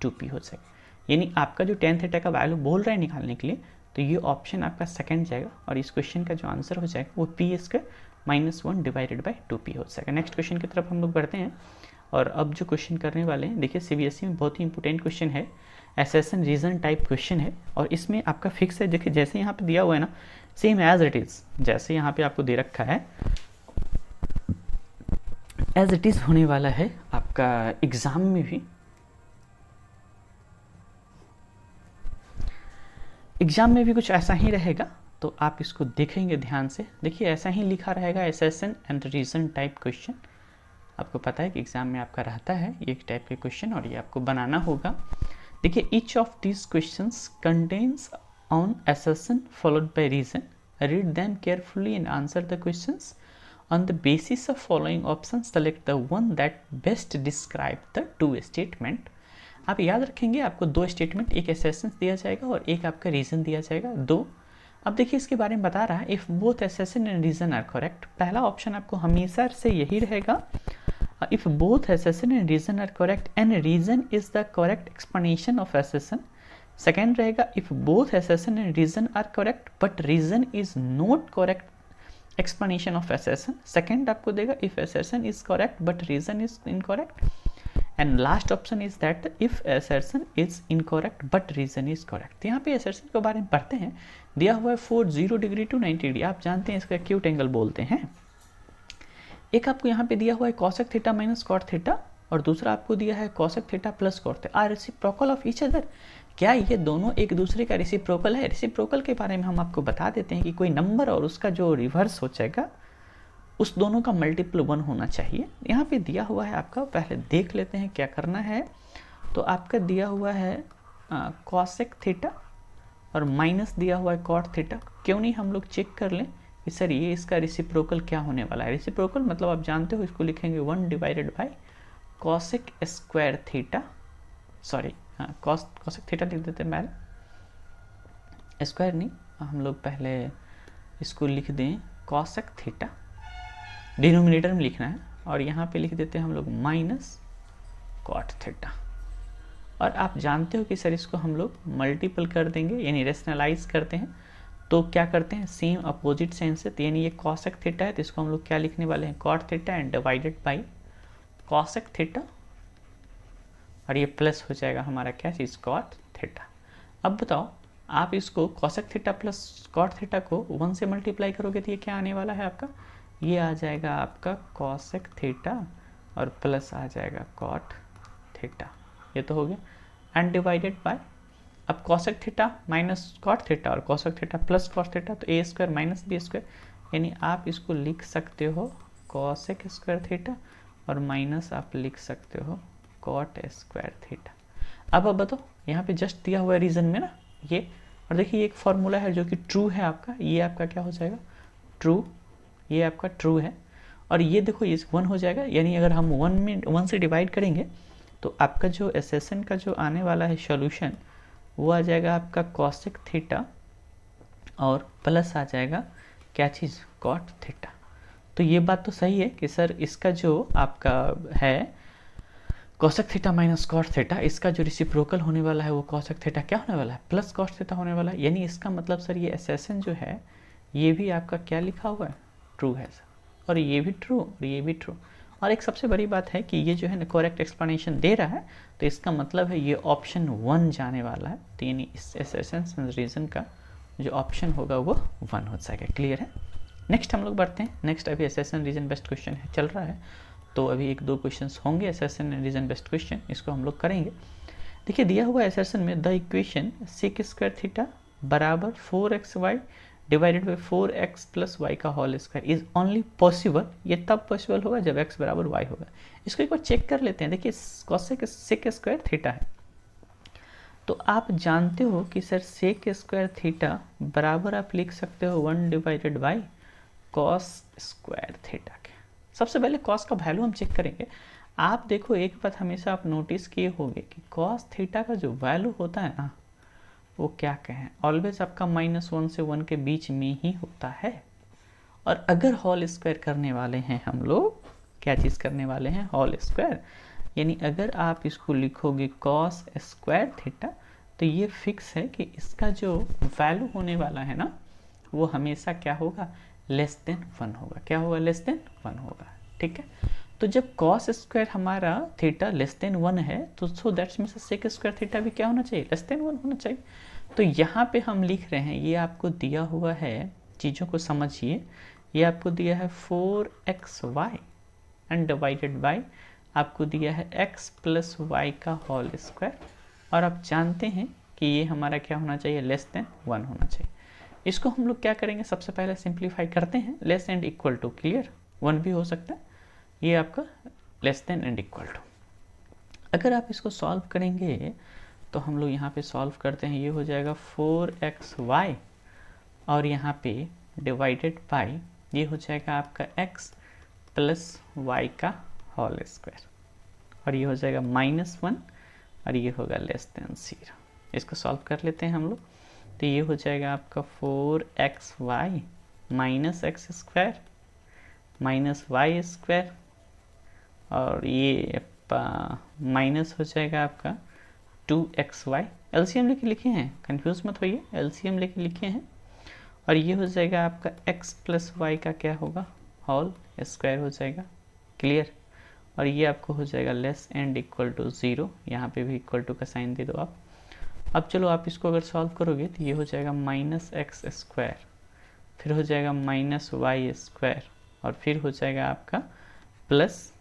2p हो जाएगा। यानी आपका जो टेन थीटा का वैल्यू बोल रहा है निकालने के लिए, तो ये ऑप्शन आपका सेकंड जाएगा, और इस क्वेश्चन का जो आंसर हो जाएगा वो p square minus 1 divided by 2p हो जाएगा। नेक्स्ट क्वेश्चन की तरफ हम लोग बढ़ते हैं, और अब जो क्वेश्चन करने वाले हैं, देखिए सीबीएसई में बहुत ही इंपॉर्टेंट क्वेश्चन है, एसेसन रीजन टाइप क्वेश्चन है, और इसमें आपका फिक्स है, देखिए जैसे यहाँ पे दिया हुआ है ना, सेम एज इट इज़, जैसे यहाँ पे आपको दे रखा है एज इट इज़ होने वाला है आपका एग्जाम में भी। एग्जाम में भी कुछ ऐसा ही रहेगा, तो आप इसको देखेंगे ध्यान से। देखिए ऐसा ही लिखा रहेगा, एसेसन एंड रीजन टाइप क्वेश्चन। आपको पता है कि एग्जाम में आपका रहता है एक टाइप के क्वेश्चन, और ये आपको बनाना होगा। देखिए each of this questions contains one assertion followed by reason, read them carefully and answer the questions on the basis of following option, select the one that best describe the two statement. आप याद रखेंगे, आपको दो statement, एक एसेसन दिया जाएगा और एक आपका रीजन दिया जाएगा, दो। अब देखिए इसके बारे में बता रहा है, if both assertion and reason are correct, पहला ऑप्शन आपको हमेशा से यही रहेगा, if both assertion and reason are correct and reason is the correct explanation of assertion. Second रहेगा, if both assertion and reason are correct but reason is not correct explanation of assertion. Second आपको देगा, if assertion is correct but reason is incorrect, and last option is that if assertion is incorrect but reason is correct. यहाँ पे assertion के बारे में पढ़ते हैं, दिया हुआ है 40 डिग्री टू 90 डिग्री, आप जानते हैं इसका एक्यूट एंगल बोलते हैं। एक आपको यहाँ पे दिया हुआ है cosec theta minus cot theta, और दूसरा आपको दिया है cosec theta plus cot theta, are reciprocal of each other. क्या ये दोनों एक दूसरे का रेसिप्रोकल है? रेसिप्रोकल के बारे में हम आपको बता देते हैं कि कोई नंबर और उसका जो रिवर्स हो जाएगा उस दोनों का मल्टीपल 1 होना चाहिए। यहाँ पे दिया हुआ है आपका, पहले देख लेते हैं क्या करना है। तो आपका दिया हुआ है कॉसेक थीटा और माइनस दिया हुआ है कॉट थीटा। क्यों नहीं हम लोग चेक कर लें कि सर ये इसका रेसिप्रोकल क्या होने वाला है। रेसिप्रोकल मतलब आप जानते हो, इसको लिखेंगे 1 divided by cosec square theta, sorry cosec theta लिख देते हैं पहले, स्क्वायर नहीं, हम लोग पहले इसको लिख दें कॉसेक थीटा, डिनोमिनेटर में लिखना है, और यहाँ पे लिख देते हैं हम लोग माइनस कॉट थीटा। और आप जानते हो कि सर इसको हम लोग मल्टीपल कर देंगे, यानी रेशनलाइज करते हैं, तो क्या करते हैं सेम अपोजिट साइन से, यानी ये कॉसेक थीटा है तो इसको हम लोग क्या लिखने वाले हैं cot theta and divided by cosec theta, और ये प्लस हो जाएगा हमारा क्या चीज़ कॉट थीटा। अब बताओ आप इसको cosec theta plus cot theta को 1 से मल्टीप्लाई करोगे तो ये क्या आने वाला है आपका, ये आ जाएगा आपका कॉसेक थीटा और प्लस आ जाएगा कॉट थीटा, ये तो हो गया, एंड डिवाइडेड बाय, अब cosec theta minus cot theta और cosec theta plus cot theta, तो a square minus b square, यानी आप इसको लिख सकते हो कॉसेक स्क्वायर थीटा और माइनस आप लिख सकते हो कॉट स्क्वायर थीटा। अब बताओ यहाँ पे जस्ट दिया हुआ है रीजन में ना ये, और देखिए एक फॉर्मूला है जो कि ट्रू है आपका, ये आपका क्या हो जाएगा ट्रू, ये आपका ट्रू है, और ये देखो ये 1 हो जाएगा, यानी अगर हम 1 से डिवाइड करेंगे तो आपका जो एसेसन का जो आने वाला है सॉल्यूशन वो आ जाएगा आपका कॉसेक थीटा और प्लस आ जाएगा क्या चीज़ कॉट थीटा। तो ये बात तो सही है कि सर इसका जो आपका है cosec theta minus cot theta, इसका जो रेसिप्रोकल होने वाला है वो कॉसेक थीटा क्या होने वाला है प्लस कॉट थीटा होने वाला है, यानी इसका मतलब सर ये एसेसन जो है ये भी आपका क्या लिखा हुआ है ट्रू है सर, और ये भी ट्रू और ये भी ट्रू। और एक सबसे बड़ी बात है कि ये जो है ना करेक्ट एक्सप्लेनेशन दे रहा है, तो इसका मतलब है ये ऑप्शन 1 जाने वाला है, तो यानी इस एसेसन रीजन का जो ऑप्शन होगा वो 1 हो जाएगा। क्लियर है? नेक्स्ट हम लोग बढ़ते हैं। नेक्स्ट अभी एसेसन रीजन बेस्ड क्वेश्चन है चल रहा है, तो अभी 1-2 क्वेश्चन होंगे एसेसन रीजन बेस्ड क्वेश्चन, इसको हम लोग करेंगे। देखिए दिया हुआ असर्शन में the equation sec square theta बराबर 4xy divided by 4x plus y का whole square is only possible, ये तब पॉसिबल होगा जब x बराबर y होगा। इसको एक बार चेक कर लेते हैं। देखिए कोसेक सेक स्क्वायर थीटा है, तो आप जानते हो कि सर सेक स्क्वायर थीटा बराबर आप लिख सकते हो 1 divided by cos square theta के। सबसे पहले कॉस का वैल्यू हम चेक करेंगे। आप देखो एक बात हमेशा आप नोटिस किए होंगे कि कॉस थीटा का जो वैल्यू होता है ना, वो क्या कहें, ऑलवेज आपका -1 से 1 के बीच में ही होता है। और अगर होल स्क्वायर करने वाले हैं हम लोग, क्या चीज़ करने वाले हैं, होल स्क्वायर, यानी अगर आप इसको लिखोगे कॉस स्क्वायर थीटा, तो ये फिक्स है कि इसका जो वैल्यू होने वाला है ना, वो हमेशा क्या होगा, लेस देन 1 होगा। क्या होगा, लेस देन 1 होगा। ठीक है, तो जब कॉस स्क्वायर हमारा थीटा लेस देन 1 है, तो so that's means sec square theta भी क्या होना चाहिए, लेस देन 1 होना चाहिए। तो यहाँ पे हम लिख रहे हैं, ये आपको दिया हुआ है, चीज़ों को समझिए, ये आपको दिया है 4xy एंड डिवाइडेड बाई आपको दिया है x प्लस वाई का होल स्क्वायर, और आप जानते हैं कि ये हमारा क्या होना चाहिए, लेस देन 1 होना चाहिए। इसको हम लोग क्या करेंगे, सबसे पहले सिंप्लीफाई करते हैं, less and equal to, clear, 1 भी हो सकता है, ये आपका less than and equal to. अगर आप इसको सॉल्व करेंगे तो हम लोग यहाँ पे सॉल्व करते हैं, ये हो जाएगा 4xy और यहाँ पे डिवाइडेड बाई ये हो जाएगा आपका x प्लस वाई का होल स्क्वायर, और ये हो जाएगा -1 और ये होगा लेस देन 0। इसको सॉल्व कर लेते हैं हम लोग, तो ये हो जाएगा आपका 4xy minus x square minus y square, और ये माइनस हो जाएगा आपका 2xy। एलसीएम लेके लिखे हैं, कंफ्यूज मत होइए, एलसीएम लेके लिखे हैं, और ये हो जाएगा आपका x प्लस वाई का क्या होगा, होल स्क्वायर हो जाएगा, क्लियर। और ये आपको हो जाएगा लेस एंड इक्वल टू 0, यहाँ पे भी इक्वल टू का साइन दे दो आप। अब चलो आप इसको अगर सॉल्व करोगे तो ये हो जाएगा -x स्क्वायर, फिर हो जाएगा -y स्क्वायर, और फिर हो जाएगा आपका प्लस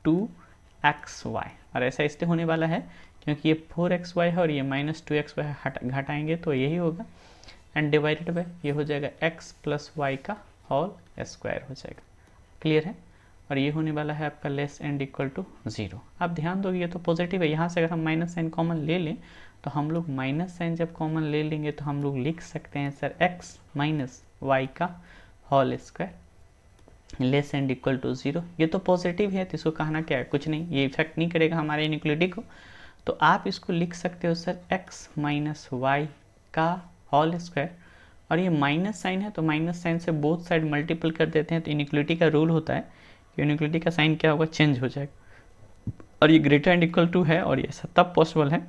2xy, और ऐसा इसलिए होने वाला है क्योंकि ये 4xy है और ये -2xy घटाएंगे तो यही होगा, एंड डिवाइडेड बाय ये हो जाएगा x प्लस वाई का होल स्क्वायर हो जाएगा, क्लियर है। और ये होने वाला है आपका लेस एंड इक्वल टू 0। आप ध्यान दोगे ये तो पॉजिटिव है, यहाँ से अगर हम माइनस साइन कॉमन ले लें तो हम लोग माइनस साइन जब कॉमन ले लेंगे तो हम लोग लिख सकते हैं सर x माइनस वाई का whole square less and equal to 0। ये तो पॉजिटिव है तो इसको कहना क्या है, कुछ नहीं, ये इफेक्ट नहीं करेगा हमारे इनइक्वलिटी को। तो आप इसको लिख सकते हो सर x माइनस वाई का होल स्क्वायर, और ये माइनस साइन है तो माइनस साइन से बोथ साइड मल्टीपल कर देते हैं, तो इनइक्वलिटी का रूल होता है कि इनइक्वलिटी का साइन क्या होगा, चेंज हो जाएगा। और ये ग्रेटर एंड इक्वल टू है, और ये तब पॉसिबल है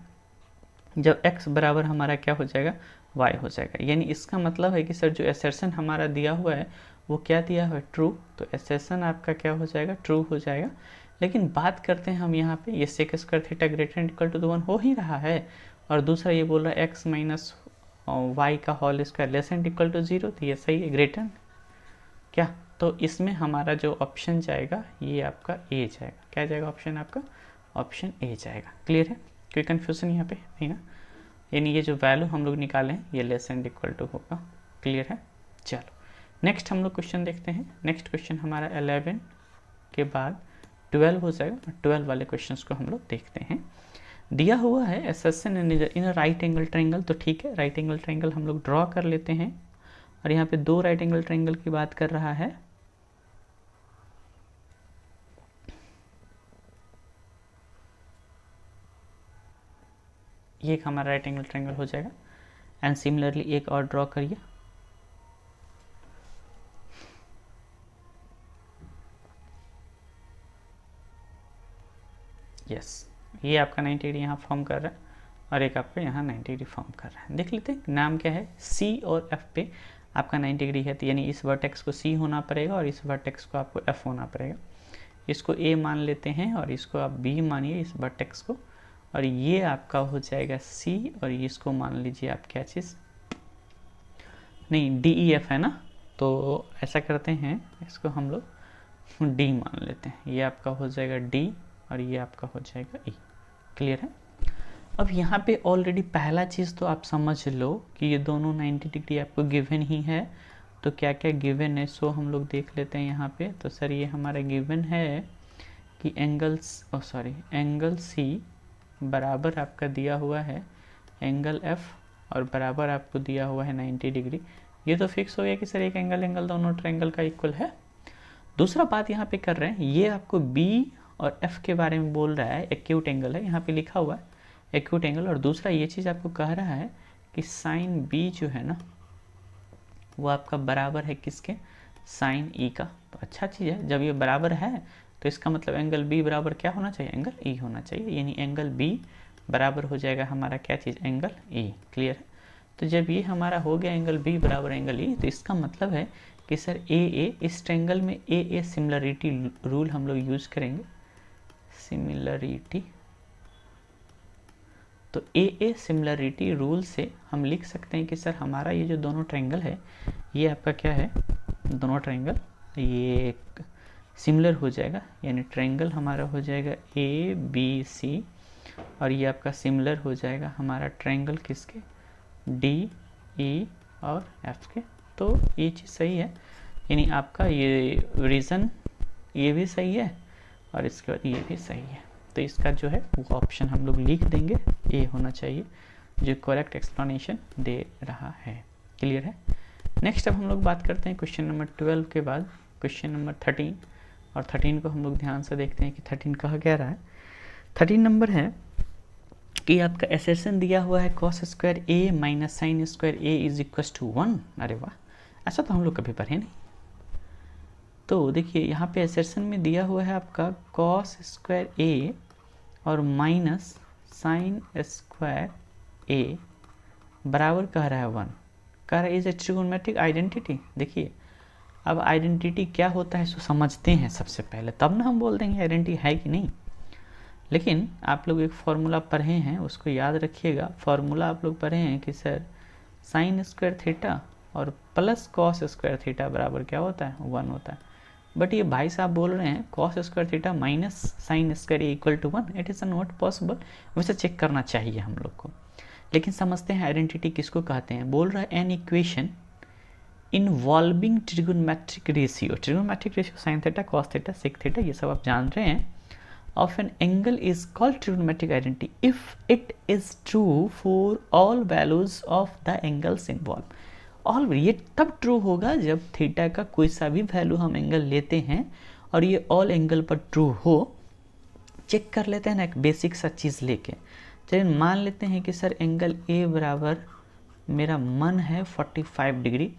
जब x बराबर हमारा क्या हो जाएगा, y हो जाएगा। यानी इसका मतलब है कि सर जो असर्शन हमारा दिया हुआ है वो क्या दिया हुआ है, ट्रू, तो असर्शन आपका क्या हो जाएगा, ट्रू हो जाएगा। लेकिन बात करते हैं हम यहाँ पे, ये sec square theta greater and equal to 1 हो ही रहा है, और दूसरा ये बोल रहा है x माइनस वाई का whole square less and equal to 0, तो ये सही है, ग्रेटर क्या, तो इसमें हमारा जो ऑप्शन जाएगा ये आपका ए जाएगा। क्या जाएगा ऑप्शन आपका, ऑप्शन ए जाएगा, क्लियर है, कोई कन्फ्यूजन यहाँ पे नहीं ना। यानी ये जो वैल्यू हम लोग निकालें ये लेस एंड इक्वल टू होगा, क्लियर है। चलो नेक्स्ट हम लोग क्वेश्चन देखते हैं। नेक्स्ट क्वेश्चन हमारा 11 के बाद 12 हो जाएगा, 12 वाले क्वेश्चन को हम लोग देखते हैं। दिया हुआ है assertion in right angle triangle, तो ठीक है, राइट एंगल ट्रायंगल हम लोग ड्रॉ कर लेते हैं, और यहाँ पे 2 राइट एंगल ट्रायंगल की बात कर रहा है। ये एक हमारा राइट एंगल ट्रायंगल हो जाएगा, एंड सिमिलरली एक और ड्रॉ करिए। यस, ये आपका 90 डिग्री यहाँ फॉर्म कर रहा है, और एक आपका यहाँ 90 डिग्री फॉर्म कर रहा है। देख लेते हैं नाम क्या है, सी और एफ पे आपका 90 डिग्री है, तो यानी इस वर्टेक्स को सी होना पड़ेगा और इस वर्टेक्स को आपको एफ होना पड़ेगा। इसको ए मान लेते हैं और इसको आप बी मानिए इस वर्टेक्स को, और ये आपका हो जाएगा सी, और इसको मान लीजिए आप क्या चीज़, नहीं डी ई एफ है ना, तो ऐसा करते हैं इसको हम लोग डी मान लेते हैं, ये आपका हो जाएगा डी और ये आपका हो जाएगा ई। क्लियर है। अब यहाँ पे ऑलरेडी पहला चीज़ तो आप समझ लो कि ये दोनों 90 डिग्री आपको गिवन ही है। तो क्या क्या गिवन है सो हम लोग देख लेते हैं यहाँ पे। तो सर ये हमारा गिवन है कि एंगल सी बराबर आपका दिया हुआ है एंगल एफ और बराबर आपको दिया हुआ है 90 डिग्री। ये तो फिक्स हो गया कि सर एक एंगल दोनों ट्रायंगल का इक्वल है। दूसरा बात यहाँ पे कर रहे हैं, ये आपको बी और एफ के बारे में बोल रहा है, एक्यूट एंगल है, यहाँ पे लिखा हुआ है एक्यूट एंगल। और दूसरा ये चीज़ आपको कह रहा है कि साइन बी जो है ना वो आपका बराबर है किसके, साइन ई का। तो अच्छा चीज़ है, जब ये बराबर है तो इसका मतलब एंगल बी बराबर क्या होना चाहिए, एंगल ई होना चाहिए। यानी एंगल बी बराबर हो जाएगा हमारा क्या चीज़, एंगल ई। क्लियर है। तो जब ये हमारा हो गया एंगल बी बराबर एंगल ई, तो इसका मतलब है कि सर ए इस ट्रायंगल में ए सिमिलरिटी रूल हम लोग यूज़ करेंगे, सिमिलरिटी। तो ए सिमिलरिटी रूल से हम लिख सकते हैं कि सर हमारा ये जो दोनों ट्रायंगल है ये आपका क्या है, दोनों ट्रायंगल ये सिमिलर हो जाएगा। यानी ट्रायंगल हमारा हो जाएगा ए बी सी और ये आपका सिमिलर हो जाएगा हमारा ट्रायंगल किसके, डी ई और एफ के। तो ये चीज़ सही है, यानी आपका ये रीज़न ये भी सही है और इसके बाद ये भी सही है। तो इसका जो है वो ऑप्शन हम लोग लिख देंगे, ये होना चाहिए जो करेक्ट एक्सप्लेनेशन दे रहा है। क्लियर है। नेक्स्ट अब हम लोग बात करते हैं क्वेश्चन नंबर 12 के बाद क्वेश्चन नंबर 13। और 13 को हम लोग ध्यान से देखते हैं कि 13 कहा क्या रहा है। 13 नंबर है कि आपका एसेशन दिया हुआ है cos square A minus sine square A is equal to 1। अरे वाह, ऐसा तो हम लोग कभी पढ़े नहीं। तो देखिए यहाँ पे एसेशन में दिया हुआ है आपका कॉस स्क्वायर ए और माइनस साइन स्क्वायर ए बराबर कह रहा है 1, कह रहा है इज ए ट्रिगोनोमेट्रिक आइडेंटिटी। देखिए अब आइडेंटिटी क्या होता है सो समझते हैं सबसे पहले, तब ना हम बोल देंगे आइडेंटिटी है कि नहीं। लेकिन आप लोग एक फार्मूला पढ़े हैं, उसको याद रखिएगा। फार्मूला आप लोग पढ़े हैं कि सर साइन स्क्वायर थीटा और प्लस कॉस स्क्वायर थीटा बराबर क्या होता है, 1 होता है। बट ये भाई साहब बोल रहे हैं cos square theta minus sine square equal to 1, it is not possible. वैसे चेक करना चाहिए हम लोग को, लेकिन समझते हैं आइडेंटिटी किसको कहते हैं। बोल रहा है an equation involving trigonometric ratio, trigonometric ratio sine theta cos theta sec theta ये सब आप जान रहे हैं, of an angle is called trigonometric identity if it is true for all values of the angles involve. All ये तब true होगा जब थीटा का कोई सा भी वैल्यू हम एंगल लेते हैं और ये ऑल एंगल पर ट्रू हो। चेक कर लेते हैं ना एक बेसिक सा चीज़ लेके। चलिए मान लेते हैं कि सर एंगल ए बराबर मेरा मन है 45 डिग्री।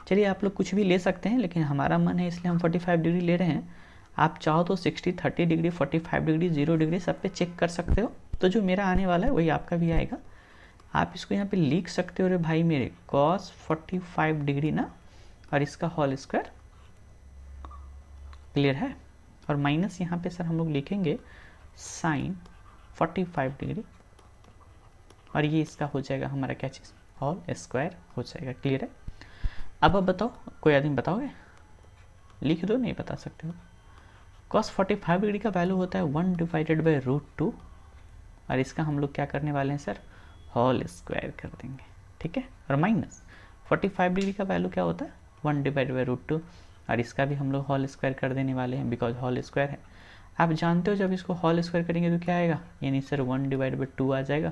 चलिए आप लोग कुछ भी ले सकते हैं, लेकिन हमारा मन है इसलिए हम 45 डिग्री ले रहे हैं। आप चाहो तो 60, 30 डिग्री, 45 डिग्री, 0 डिग्री सब पे चेक कर सकते हो। तो जो मेरा आने वाला है वही आपका भी आएगा। आप इसको यहाँ पे लिख सकते हो, रे भाई मेरे cos 45 डिग्री ना, और इसका होल स्क्वायर। क्लियर है। और माइनस यहाँ पे सर हम लोग लिखेंगे साइन 45 डिग्री और ये इसका हो जाएगा हमारा क्या चीज़, होल स्क्वायर हो जाएगा। क्लियर है। अब बताओ, कोई आदमी बताओगे, लिख दो, नहीं बता सकते हो। cos 45 डिग्री का वैल्यू होता है 1 डिवाइडेड बाई √2 और इसका हम लोग क्या करने वाले हैं सर, होल स्क्वायर कर देंगे। ठीक है। और माइनस 45 डिग्री का वैल्यू क्या होता है 1 डिवाइडेड बाई √2 और इसका भी हम लोग होल स्क्वायर कर देने वाले हैं बिकॉज होल स्क्वायर है। आप जानते हो जब इसको होल स्क्वायर करेंगे तो क्या आएगा, यानी सर 1 डिवाइड बाई 2 आ जाएगा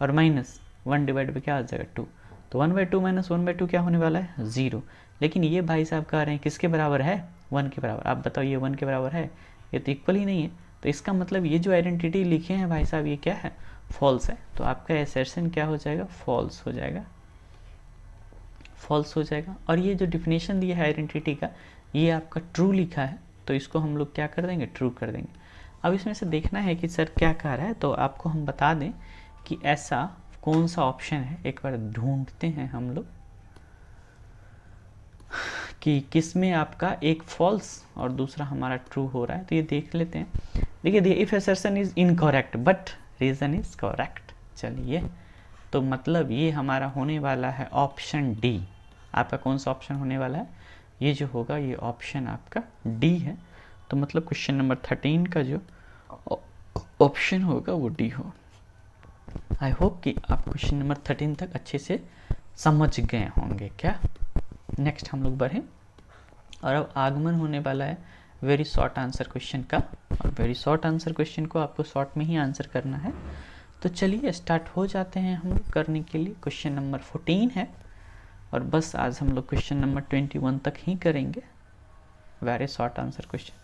और माइनस 1 डिवाइड बाई क्या आ जाएगा 2। तो 1/2 माइनस 1/2 क्या होने वाला है, 0। लेकिन ये भाई साहब कह रहे हैं किसके बराबर है, 1 के बराबर। आप बताओ ये 1 के बराबर है, ये तो इक्वल ही नहीं है। तो इसका मतलब ये जो आइडेंटिटी लिखे हैं भाई साहब ये क्या है, फॉल्स है। तो आपका एसर्शन क्या हो जाएगा, फॉल्स हो जाएगा, फॉल्स हो जाएगा। और ये जो डिफिनेशन दिया है आइडेंटिटी का ये आपका ट्रू लिखा है, तो इसको हम लोग क्या कर देंगे, ट्रू कर देंगे। अब इसमें से देखना है कि सर क्या कह रहा है, तो आपको हम बता दें कि ऐसा कौन सा ऑप्शन है, एक बार ढूंढते हैं हम लोग कि किसमें आपका एक फॉल्स और दूसरा हमारा ट्रू हो रहा है। तो ये देख लेते हैं। देखिए if assertion is incorrect but reason is correct. चलिए तो मतलब ये हमारा होने वाला है ऑप्शन डी। आपका कौन सा ऑप्शन होने वाला है, ये जो होगा ये ऑप्शन आपका डी है। तो मतलब क्वेश्चन नंबर 13 का जो ऑप्शन होगा वो डी हो। आई होप कि आप क्वेश्चन नंबर 13 तक अच्छे से समझ गए होंगे क्या। नेक्स्ट हम लोग बढ़ें और अब आगमन होने वाला है वेरी शॉर्ट आंसर क्वेश्चन का, और वेरी शॉर्ट आंसर क्वेश्चन को आपको शॉर्ट में ही आंसर करना है। तो चलिए स्टार्ट हो जाते हैं हम लोग करने के लिए। क्वेश्चन नंबर 14 है और बस आज हम लोग क्वेश्चन नंबर 21 तक ही करेंगे, वेरी शॉर्ट आंसर क्वेश्चन।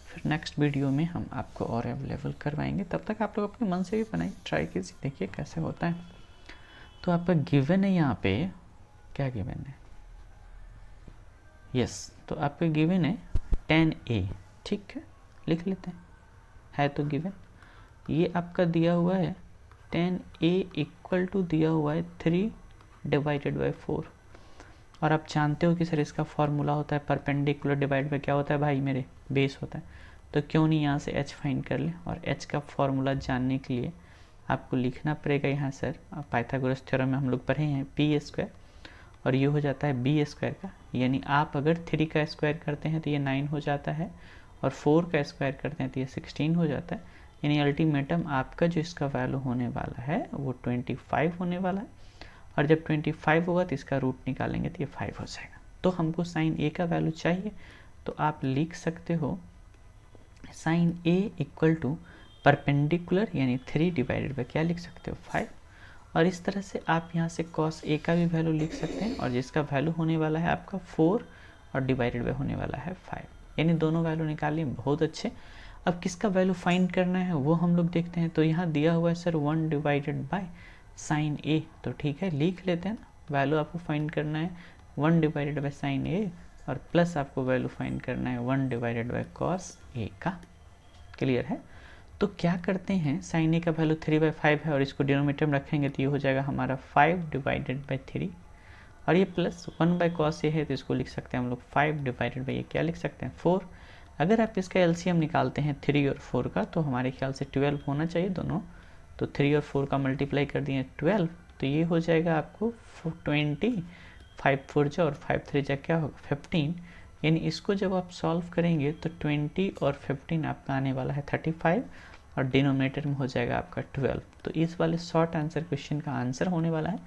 फिर नेक्स्ट वीडियो में हम आपको और अवेलेबल करवाएंगे। तब तक आप लोग अपने मन से भी बनाइए, ट्राई कीजिए, देखिए कैसे होता है। तो आपका गिवन है यहाँ पे, क्या गिवन है, यस तो आपका गिवन है 10a, ठीक है लिख लेते हैं तो गिवन ये आपका दिया हुआ है 10a इक्वल टू दिया हुआ है 3 डिवाइडेड बाई 4। और आप जानते हो कि सर इसका फॉर्मूला होता है परपेंडिकुलर डिवाइड बाई क्या होता है भाई मेरे, बेस होता है। तो क्यों नहीं यहाँ से h फाइंड कर ले, और h का फॉर्मूला जानने के लिए आपको लिखना पड़ेगा यहाँ सर पाइथागोरस थ्योरम में हम लोग पढ़े हैं p स्क्वायर, और ये हो जाता है b स्क्वायर का, यानी आप अगर 3 का स्क्वायर करते हैं तो ये 9 हो जाता है, और 4 का स्क्वायर करते हैं तो ये 16 हो जाता है। यानी अल्टीमेटम आपका जो इसका वैल्यू होने वाला है वो 25 होने वाला है, और जब 25 होगा तो इसका रूट निकालेंगे तो ये 5 हो जाएगा। तो हमको साइन a का वैल्यू चाहिए, तो आप लिख सकते हो sine a equal to perpendicular यानी 3 डिवाइडेड बाई क्या लिख सकते हो 5, और इस तरह से आप यहाँ से cos a का भी वैल्यू लिख सकते हैं, और जिसका वैल्यू होने वाला है आपका 4 और डिवाइडेड बाई होने वाला है 5, यानी दोनों वैल्यू निकालिए, बहुत अच्छे। अब किसका वैल्यू फाइंड करना है वो हम लोग देखते हैं। तो यहाँ दिया हुआ है sir 1 divided by sign a, तो ठीक है लिख लेते हैं ना, वैल्यू आपको फाइंड करना है 1 डिवाइडेड बाई साइन a, और प्लस आपको वैल्यू फाइंड करना है 1 डिवाइडेड बाई कॉस a का। क्लियर है। तो क्या करते हैं, साइन a का वैल्यू 3/5 है और इसको डिनोमिनेटर में रखेंगे तो ये हो जाएगा हमारा 5 डिवाइडेड बाई 3, और ये प्लस 1 बाई कॉस a है तो इसको लिख सकते हैं हम लोग 5 डिवाइडेड बाई ये क्या लिख सकते हैं 4। अगर आप इसका एलसीएम निकालते हैं 3 और 4 का तो हमारे ख्याल से 12 होना चाहिए दोनों, तो 3 और 4 का मल्टीप्लाई कर दिए 12, तो ये हो जाएगा आपको 20, 5 4 जा और 5 3 जा क्या होगा 15, यानी इसको जब आप सॉल्व करेंगे तो 20 और 15 आपका आने वाला है 35, और डिनोमिनेटर में हो जाएगा आपका 12। तो इस वाले शॉर्ट आंसर क्वेश्चन का आंसर होने वाला है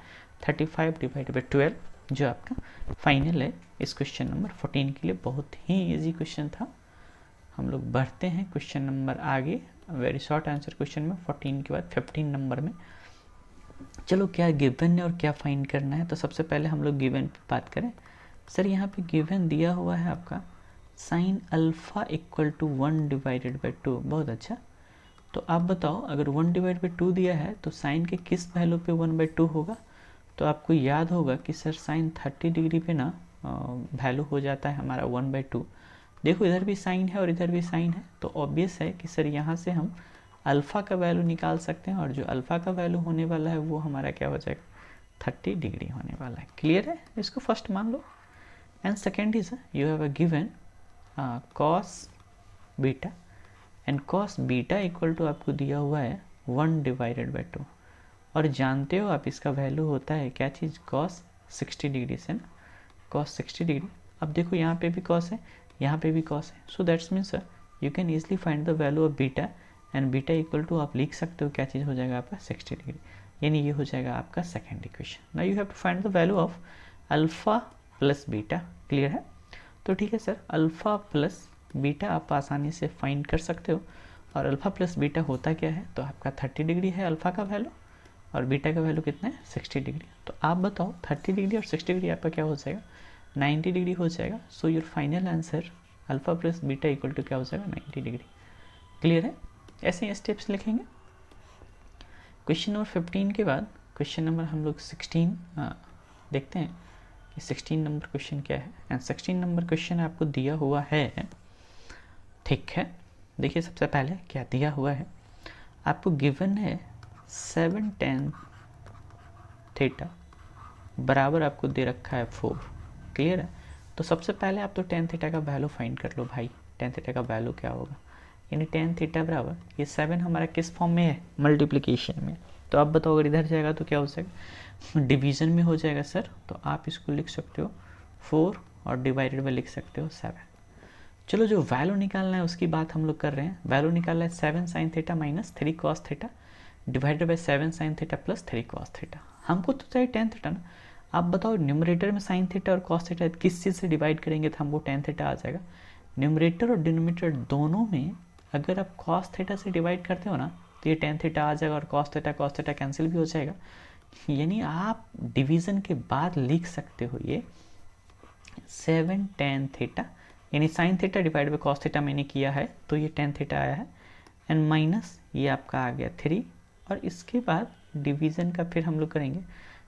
35 डिवाइड बाई 12, जो आपका फाइनल है इस क्वेश्चन नंबर 14 के लिए। बहुत ही इजी क्वेश्चन था। हम लोग बढ़ते हैं क्वेश्चन नंबर आगे, वेरी शॉर्ट आंसर क्वेश्चन में 14 के बाद 15 नंबर में। चलो क्या गिवन है और क्या फाइंड करना है, तो सबसे पहले हम लोग गिवन पे बात करें। सर यहाँ पे गिवन दिया हुआ है आपका sine alpha equal to 1 divided by 2, बहुत अच्छा। तो आप बताओ अगर 1 डिवाइड बाई 2 दिया है तो साइन के किस वैल्यू पे 1/2 होगा। तो आपको याद होगा कि सर साइन 30 डिग्री पे ना वैल्यू हो जाता है हमारा 1/2। देखो इधर भी साइन है और इधर भी साइन है, तो ऑब्वियस है कि सर यहाँ से हम अल्फ़ा का वैल्यू निकाल सकते हैं, और जो अल्फ़ा का वैल्यू होने वाला है वो हमारा क्या हो जाएगा 30 डिग्री होने वाला है। क्लियर है, इसको फर्स्ट मान लो। And second is you have a given cos beta, and cos beta equal to आपको दिया हुआ है 1 डिवाइडेड बाई 2, और जानते हो आप इसका वैल्यू होता है क्या चीज़ कॉस 60 डिग्री से ना, कॉस 60 डिग्री। अब देखो यहाँ पे भी कॉस है, यहाँ पे भी कॉस है, so that's means you can easily find the value of beta, and beta equal to आप लिख सकते हो क्या चीज़ हो जाएगा आपका 60 डिग्री, यानी ये हो जाएगा आपका second equation. Now you have to find the value of alpha plus beta. Clear है। तो ठीक है सर, अल्फ़ा प्लस बीटा आप आसानी से फाइंड कर सकते हो, और अल्फ़ा प्लस बीटा होता क्या है, तो आपका 30 डिग्री है अल्फ़ा का वैल्यू, और बीटा का वैल्यू कितना है 60 डिग्री। तो आप बताओ 30 डिग्री और 60 डिग्री आपका क्या हो जाएगा 90 डिग्री हो जाएगा। So your final answer alpha plus beta equal to क्या हो जाएगा 90 डिग्री। क्लियर है। ऐसे ही स्टेप्स लिखेंगे। क्वेश्चन नंबर 15 के बाद क्वेश्चन नंबर हम लोग 16 देखते हैं कि 16 नंबर क्वेश्चन क्या है। एंड 16 नंबर क्वेश्चन आपको दिया हुआ है, ठीक है। देखिए सबसे पहले क्या दिया हुआ है, आपको गिवन है 7 tan थीटा बराबर आपको दे रखा है 4। क्लियर है। तो सबसे पहले आप तो tan थीटा का वैल्यू फाइंड कर लो भाई, tan थीटा का वैल्यू क्या होगा, यानी tan थीटा बराबर ये 7 हमारा किस फॉर्म में है मल्टीप्लिकेशन में। तो आप बताओ अगर इधर जाएगा तो क्या हो जाएगा डिवीज़न में हो जाएगा सर। तो आप इसको लिख सकते हो 4 और डिवाइडेड में लिख सकते हो 7। चलो जो वैल्यू निकालना है उसकी बात हम लोग कर रहे हैं। वैल्यू निकालना है 7 sin theta minus 3 cos theta, divided by 7 sine theta plus 3 cos theta. हमको तो चाहिए टेन थीटा ना। आप बताओ न्यूमरेटर में साइन थीटा और कॉस थीटा किस चीज़ से डिवाइड करेंगे तो हमको टेन थीटा आ जाएगा। न्यूमरेटर और डिनोमिनेटर दोनों में अगर आप कॉस थीटा से डिवाइड करते हो ना तो ये टेन थीटा आ जाएगा और कॉस थीटा कैंसिल भी हो जाएगा। यानी आप डिवीज़न के बाद लिख सकते हो ये 7 टेन थीटा, यानी sine theta divide by cos theta मैंने किया है तो ये टेन थीटा आया है, एंड माइनस ये आपका आ गया 3, और इसके बाद डिवीज़न का फिर हम लोग करेंगे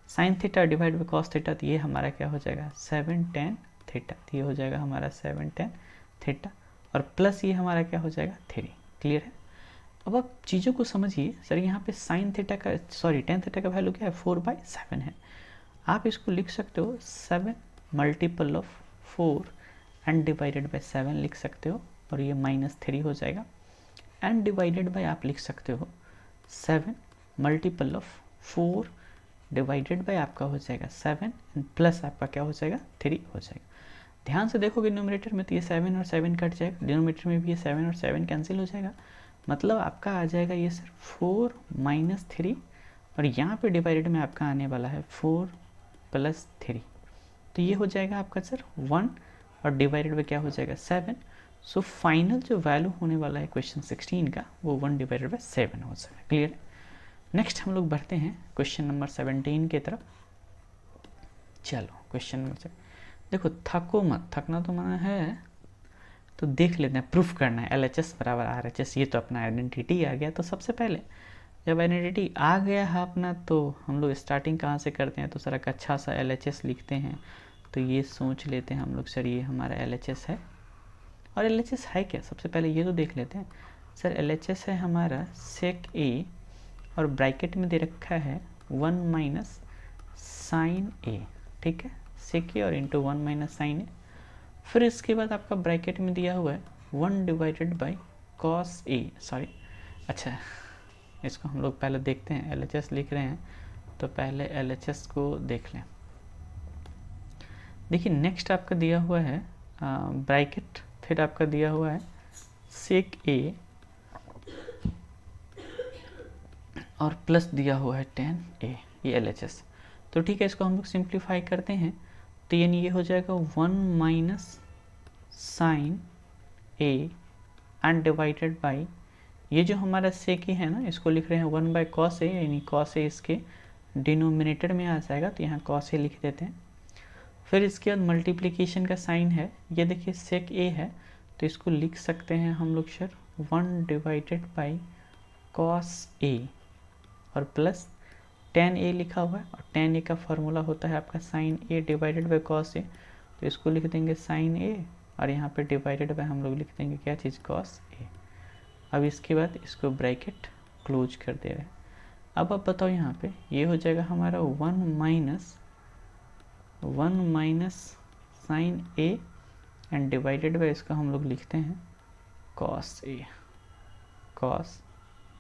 sine theta divide by cos theta, तो ये हमारा क्या हो जाएगा 7 टेन थीटा, तो ये हो जाएगा हमारा 7 टेन थीटा, और प्लस ये हमारा क्या हो जाएगा 3। क्लियर है। अब आप चीज़ों को समझिए। सर यहाँ पे साइन थीटा का टेन थीटा का वैल्यू क्या है 4/7 है। आप इसको लिख सकते हो 7 multiple of 4 and divided by 7 लिख सकते हो, और ये -3 हो जाएगा, एंड डिवाइडेड बाई आप लिख सकते हो 7 मल्टीपल ऑफ 4 डिवाइडेड बाई आपका हो जाएगा 7 एंड प्लस आपका क्या हो जाएगा 3 हो जाएगा। ध्यान से देखोगे न्यूमरेटर में तो ये 7 और 7 कट जाएगा, डिनोमिनेटर में भी ये 7 और 7 कैंसिल हो जाएगा, मतलब आपका आ जाएगा ये सर 4 - 3, और यहाँ पे डिवाइडेड में आपका आने वाला है 4 + 3, तो ये हो जाएगा आपका सर 1, और डिवाइडेड में क्या हो जाएगा 7। सो फाइनल जो वैल्यू होने वाला है क्वेश्चन 16 का वो 1 डिवाइडेड बाई 7 हो जाएगा। क्लियर है। नेक्स्ट हम लोग बढ़ते हैं क्वेश्चन नंबर 17 की तरफ। चलो क्वेश्चन नंबर देखो, थको मत, थकना तो मना है तो देख लेते हैं, प्रूफ करना है LHS बराबर RHS, ये तो अपना आइडेंटिटी आ गया। तो सबसे पहले जब आइडेंटिटी आ गया है अपना तो हम लोग स्टार्टिंग कहाँ से करते हैं, तो सर एक अच्छा सा LHS लिखते हैं। तो ये सोच लेते हैं हम लोग सर ये हमारा LHS है, और LHS है क्या सबसे पहले ये तो देख लेते हैं। सर LHS है हमारा sec A, और ब्रैकेट में दे रखा है 1 - sin A, ठीक है, sec A और इंटू 1 - sin A। फिर इसके बाद आपका ब्रैकेट में दिया हुआ है 1 divided by cos A, sorry, अच्छा इसको हम लोग पहले देखते हैं। LHS लिख रहे हैं तो पहले LHS को देख लें। देखिए नेक्स्ट आपका दिया हुआ है ब्रैकेट, फिर आपका दिया हुआ है sec A और प्लस दिया हुआ है tan A, ये LHS। तो ठीक है, इसको हम लोग सिंप्लीफाई करते हैं तो यानी ये हो जाएगा 1 - sin A and divided by ये जो हमारा sec A है ना, इसको लिख रहे हैं 1/cos A, यानी cos A इसके डिनोमिनेटर में आ जाएगा, तो यहाँ cos A लिख देते हैं। फिर इसके बाद मल्टीप्लिकेशन का साइन है, ये देखिए sec A है तो इसको लिख सकते हैं हम लोग sir 1 divided by cos A और प्लस tan A लिखा हुआ है, और tan A का फॉर्मूला होता है आपका sin A divided by cos A, तो इसको लिख देंगे sin A, और यहाँ पे डिवाइडेड बाई हम लोग लिख देंगे क्या चीज़ cos A। अब इसके बाद इसको ब्रैकेट क्लोज कर दे रहे हैं। अब आप बताओ यहाँ पे ये हो जाएगा हमारा 1 - sin A and divided by इसका हम लोग लिखते हैं cos